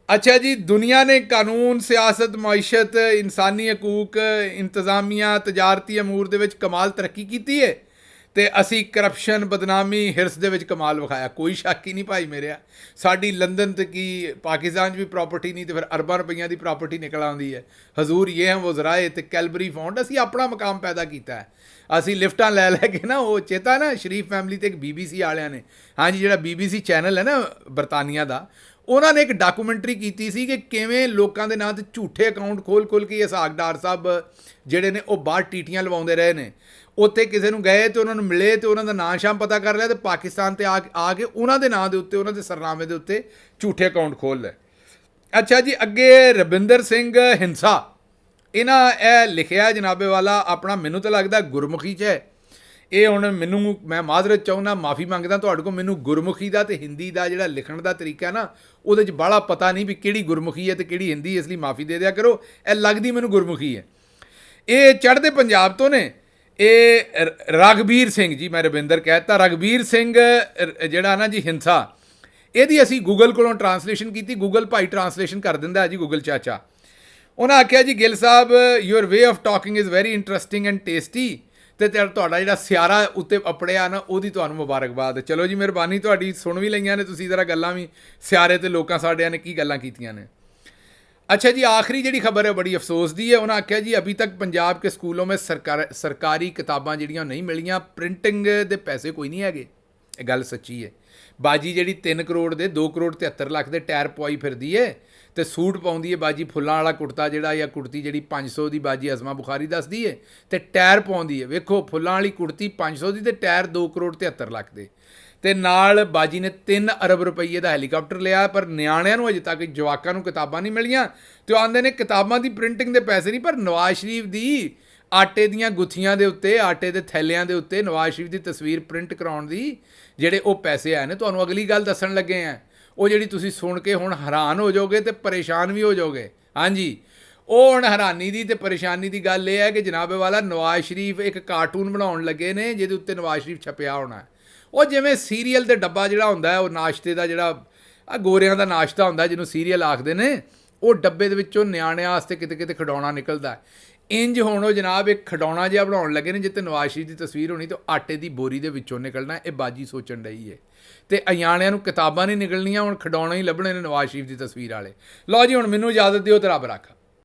ਅੱਛਾ ਜੀ, ਦੁਨੀਆ ਨੇ ਕਾਨੂੰਨ, ਸਿਆਸਤ, ਮਈਸ਼ਤ, ਇਨਸਾਨੀ ਹਕੂਕ, ਇੰਤਜ਼ਾਮੀਆ, ਤਜਾਰਤੀ ਅਮੂਰ ਦੇ ਵਿੱਚ ਕਮਾਲ ਤਰੱਕੀ ਕੀਤੀ ਹੈ ਤੇ ਅਸੀਂ ਕਰਪਸ਼ਨ, ਬਦਨਾਮੀ, ਹਿਰਸ ਦੇ ਵਿੱਚ ਕਮਾਲ ਵਿਖਾਇਆ। ਕੋਈ ਸ਼ੱਕ ਹੀ ਨਹੀਂ ਭਾਈ ਮੇਰਿਆ। ਸਾਡੀ ਲੰਦਨ ਤੇ ਕੀ ਪਾਕਿਸਤਾਨ 'ਚ ਵੀ ਪ੍ਰਾਪਰਟੀ ਨਹੀਂ ਤੇ ਫਿਰ ਅਰਬਾਂ ਰੁਪਈਆਂ ਦੀ ਪ੍ਰਾਪਰਟੀ ਨਿਕਲ ਆਉਂਦੀ ਹੈ। ਹਜ਼ੂਰ ਇਹ ਹੈ ਵਜ਼ਰਾਏ ਤੇ ਕੈਲਬਰੀ ਫਾਊਂਡ, ਅਸੀਂ ਆਪਣਾ ਮਕਾਮ ਪੈਦਾ ਕੀਤਾ ਹੈ। ਅਸੀਂ ਲਿਫਟਾਂ ਲੈ ਲੈ ਕੇ ਨਾ, ਉਹ ਚੇਤਾ ਨਾ ਸ਼ਰੀਫ ਫੈਮਿਲੀ ਤੇ ਇੱਕ BBC ਵਾਲਿਆਂ ਨੇ, ਹਾਂਜੀ ਜਿਹੜਾ BBC ਚੈਨਲ ਹੈ ਨਾ ਬਰਤਾਨੀਆ ਦਾ, ਉਹਨਾਂ ਨੇ ਇੱਕ ਡਾਕੂਮੈਂਟਰੀ ਕੀਤੀ ਸੀ ਕਿ ਕਿਵੇਂ ਲੋਕਾਂ ਦੇ ਨਾਂ 'ਤੇ ਝੂਠੇ ਅਕਾਊਂਟ ਖੋਲ੍ਹ ਕੇ ਇਸਹਾਕ ਸਾਹਿਬ ਜਿਹੜੇ ਨੇ ਉਹ ਬਾਹਰ ਟੀਟੀਆਂ ਲਵਾਉਂਦੇ ਰਹੇ ਨੇ। ਉੱਥੇ ਕਿਸੇ ਨੂੰ ਗਏ ਤੇ ਉਹਨਾਂ ਨੂੰ ਮਿਲੇ ਤੇ ਉਹਨਾਂ ਦਾ ਨਾਂ ਸ਼ਾਮ ਪਤਾ ਕਰ ਲਿਆ ਤੇ ਪਾਕਿਸਤਾਨ ਤੇ ਆ ਕੇ ਉਹਨਾਂ ਦੇ ਨਾਂ ਦੇ ਉੱਤੇ, ਉਹਨਾਂ ਦੇ ਸਰਨਾਮੇ ਦੇ ਉੱਤੇ ਝੂਠੇ ਅਕਾਊਂਟ ਖੋਲ੍ਹ ਲਏ। ਅੱਛਾ ਜੀ, ਅੱਗੇ ਰਵਿੰਦਰ ਸਿੰਘ ਹਿੰਸਾ, ਇਹਨਾਂ ਇਹ ਲਿਖਿਆ ਜਨਾਬੇ ਵਾਲਾ ਆਪਣਾ, ਮੈਨੂੰ ਤਾਂ ਲੱਗਦਾ ਗੁਰਮੁਖੀ 'ਚ ਹੈ ਇਹ। ਹੁਣ ਮੈਨੂੰ, ਮੈਂ ਮਾਜ਼ਰਤ ਚਾਹੁੰਦਾ, ਮਾਫੀ ਮੰਗਦਾ ਤੁਹਾਡੇ ਕੋਲ, ਮੈਨੂੰ ਗੁਰਮੁਖੀ ਦਾ ਤੇ ਹਿੰਦੀ ਦਾ ਜਿਹੜਾ ਲਿਖਣ ਦਾ ਤਰੀਕਾ ਨਾ ਉਹਦੇ 'ਚ ਬਾਹਲਾ ਪਤਾ ਨਹੀਂ ਵੀ ਕਿਹੜੀ ਗੁਰਮੁਖੀ ਹੈ ਤੇ ਕਿਹੜੀ ਹਿੰਦੀ, ਇਸ ਲਈ ਮਾਫੀ ਦੇ ਦਿਆ ਕਰੋ। ਇਹ ਲੱਗਦੀ ਮੈਨੂੰ ਗੁਰਮੁਖੀ ਹੈ। ਇਹ ਚੜ੍ਹਦੇ ਪੰਜਾਬ ਤੋਂ ਨੇ। ਇਹ ਰਘਬੀਰ ਸਿੰਘ ਜੀ, ਮੈਂ ਰਵਿੰਦਰ ਕਹਿ ਦਿੱਤਾ, ਰਘਬੀਰ ਸਿੰਘ ਜਿਹੜਾ ਨਾ ਜੀ ਹਿੰਸਾ, ਇਹਦੀ ਅਸੀਂ ਗੂਗਲ ਕੋਲੋਂ ਟਰਾਂਸਲੇਸ਼ਨ ਕੀਤੀ। ਗੂਗਲ ਭਾਈ ਟਰਾਂਸਲੇਸ਼ਨ ਕਰ ਦਿੰਦਾ ਜੀ, ਗੂਗਲ ਚਾਚਾ। ਉਹਨਾਂ ਆਖਿਆ ਜੀ, ਗਿੱਲ ਸਾਹਿਬ your way of talking is very interesting and tasty, ਤੇ ਤੁਹਾਡਾ ਜਿਹੜਾ ਸਿਆਰਾ ਉੱਤੇ ਅਪੜਿਆ ਨਾ ਉਹਦੀ ਤੁਹਾਨੂੰ ਮੁਬਾਰਕਬਾਦ। ਚਲੋ ਜੀ, ਮਿਹਰਬਾਨੀ ਤੁਹਾਡੀ, ਸੁਣ ਵੀ ਲਈਆਂ ਨੇ ਤੁਸੀਂ ਜ਼ਰਾ ਗੱਲਾਂ ਵੀ, ਸਿਆਰੇ ਤੇ ਲੋਕਾਂ ਸਾਡਿਆਂ ਨੇ ਕੀ ਗੱਲਾਂ ਕੀਤੀਆਂ ਨੇ। अच्छा जी, आखिरी जी खबर है बड़ी अफसोस दी है। उन्होंने आख्या जी अभी तक पंजाब के स्कूलों में सरकारी किताबां जिहड़ियां नहीं मिलियां, प्रिंटिंग दे पैसे कोई नहीं हैगे। ये गल सच्ची है। बाजी जिहड़ी 3 करोड़ दे 2 करोड़ 73 लाख दे टायर पवाई फिरदी है ते सूट पाउंदी है बाजी फुल्लां वाला कुर्ता जिहड़ा या कुर्ती जिहड़ी 500 दी बाजी अज़मा बुखारी दसदी है ते टायर पाउंदी है। वेखो फुल्लां वाली कुर्ती 500 दी ते टायर 2 करोड़ 73 लाख दे ਤੇ ਨਾਲ ਬਾਜੀ ਨੇ 3 ਅਰਬ ਰੁਪਈਏ ਦਾ ਹੈਲੀਕਾਪਟਰ ਲਿਆ, ਪਰ ਨਿਆਣਿਆਂ ਨੂੰ ਅਜੇ ਤੱਕ ਜਵਾਕਾਂ ਨੂੰ ਕਿਤਾਬਾਂ ਨਹੀਂ ਮਿਲੀਆਂ। ਤੇ ਉਹ ਆਉਂਦੇ ਨੇ ਕਿਤਾਬਾਂ ਦੀ ਪ੍ਰਿੰਟਿੰਗ ਦੇ ਪੈਸੇ ਨਹੀਂ, ਪਰ ਨਵਾਜ਼ ਸ਼ਰੀਫ ਦੀ ਆਟੇ ਦੀਆਂ ਗੁੱਥੀਆਂ ਦੇ ਉੱਤੇ, ਆਟੇ ਦੇ ਥੈਲਿਆਂ ਦੇ ਉੱਤੇ ਨਵਾਜ਼ ਸ਼ਰੀਫ ਦੀ ਤਸਵੀਰ ਪ੍ਰਿੰਟ ਕਰਾਉਣ ਦੀ ਜਿਹੜੇ ਉਹ ਪੈਸੇ ਆਏ ਨੇ। ਤੁਹਾਨੂੰ ਅਗਲੀ ਗੱਲ ਦੱਸਣ ਲੱਗੇ ਆ, ਉਹ ਜਿਹੜੀ ਤੁਸੀਂ ਸੁਣ ਕੇ ਹੁਣ ਹੈਰਾਨ ਹੋ ਜਾਓਗੇ ਤੇ ਪਰੇਸ਼ਾਨ ਵੀ ਹੋ ਜਾਓਗੇ। ਹਾਂਜੀ, ਉਹ ਹੁਣ ਹੈਰਾਨੀ ਦੀ ਤੇ ਪਰੇਸ਼ਾਨੀ ਦੀ ਗੱਲ ਇਹ ਹੈ ਕਿ ਜਨਾਬੇ ਵਾਲਾ ਨਵਾਜ਼ ਸ਼ਰੀਫ ਇੱਕ ਕਾਰਟੂਨ ਬਣਾਉਣ ਲੱਗੇ ਨੇ ਜਿਹਦੇ ਉੱਤੇ ਨਵਾਜ਼ ਸ਼ਰੀਫ ਛਪਿਆ ਹੋਣਾ। ਉਹ ਜਿਵੇਂ ਸੀਰੀਅਲ ਦੇ ਡੱਬਾ ਜਿਹੜਾ ਹੁੰਦਾ, ਉਹ ਨਾਸ਼ਤੇ ਦਾ ਜਿਹੜਾ ਗੋਰਿਆਂ ਦਾ ਨਾਸ਼ਤਾ ਹੁੰਦਾ ਜਿਹਨੂੰ ਸੀਰੀਅਲ ਆਖਦੇ ਨੇ, ਉਹ ਡੱਬੇ ਦੇ ਵਿੱਚੋਂ ਨਿਆਣਿਆਂ ਵਾਸਤੇ ਕਿਤੇ ਕਿਤੇ ਖਿਡੌਣਾ ਨਿਕਲਦਾ। ਇੰਜ ਹੁਣ ਉਹ ਜਨਾਬ ਇੱਕ ਖਿਡੌਣਾ ਜਿਹਾ ਬਣਾਉਣ ਲੱਗੇ ਨੇ ਜਿੱਤੇ ਨਵਾਜ਼ ਸ਼ਰੀਫ ਦੀ ਤਸਵੀਰ ਹੋਣੀ ਤੇ ਆਟੇ ਦੀ ਬੋਰੀ ਦੇ ਵਿੱਚੋਂ ਨਿਕਲਣਾ। ਇਹ ਬਾਜੀ ਸੋਚਣ ਡਈ ਹੈ ਤੇ ਨਿਆਣਿਆਂ ਨੂੰ ਕਿਤਾਬਾਂ ਨਹੀਂ ਨਿਕਲਣੀਆਂ, ਹੁਣ ਖਿਡੌਣੇ ਹੀ ਲੱਭਣੇ ਨੇ ਨਵਾਜ਼ ਸ਼ਰੀਫ ਦੀ ਤਸਵੀਰ ਵਾਲੇ। ਲਓ ਜੀ, ਹੁਣ ਮੈਨੂੰ ਇਜਾਜ਼ਤ ਦਿਓ ਤੇ ਰੱਬ ਰਾਖਾ।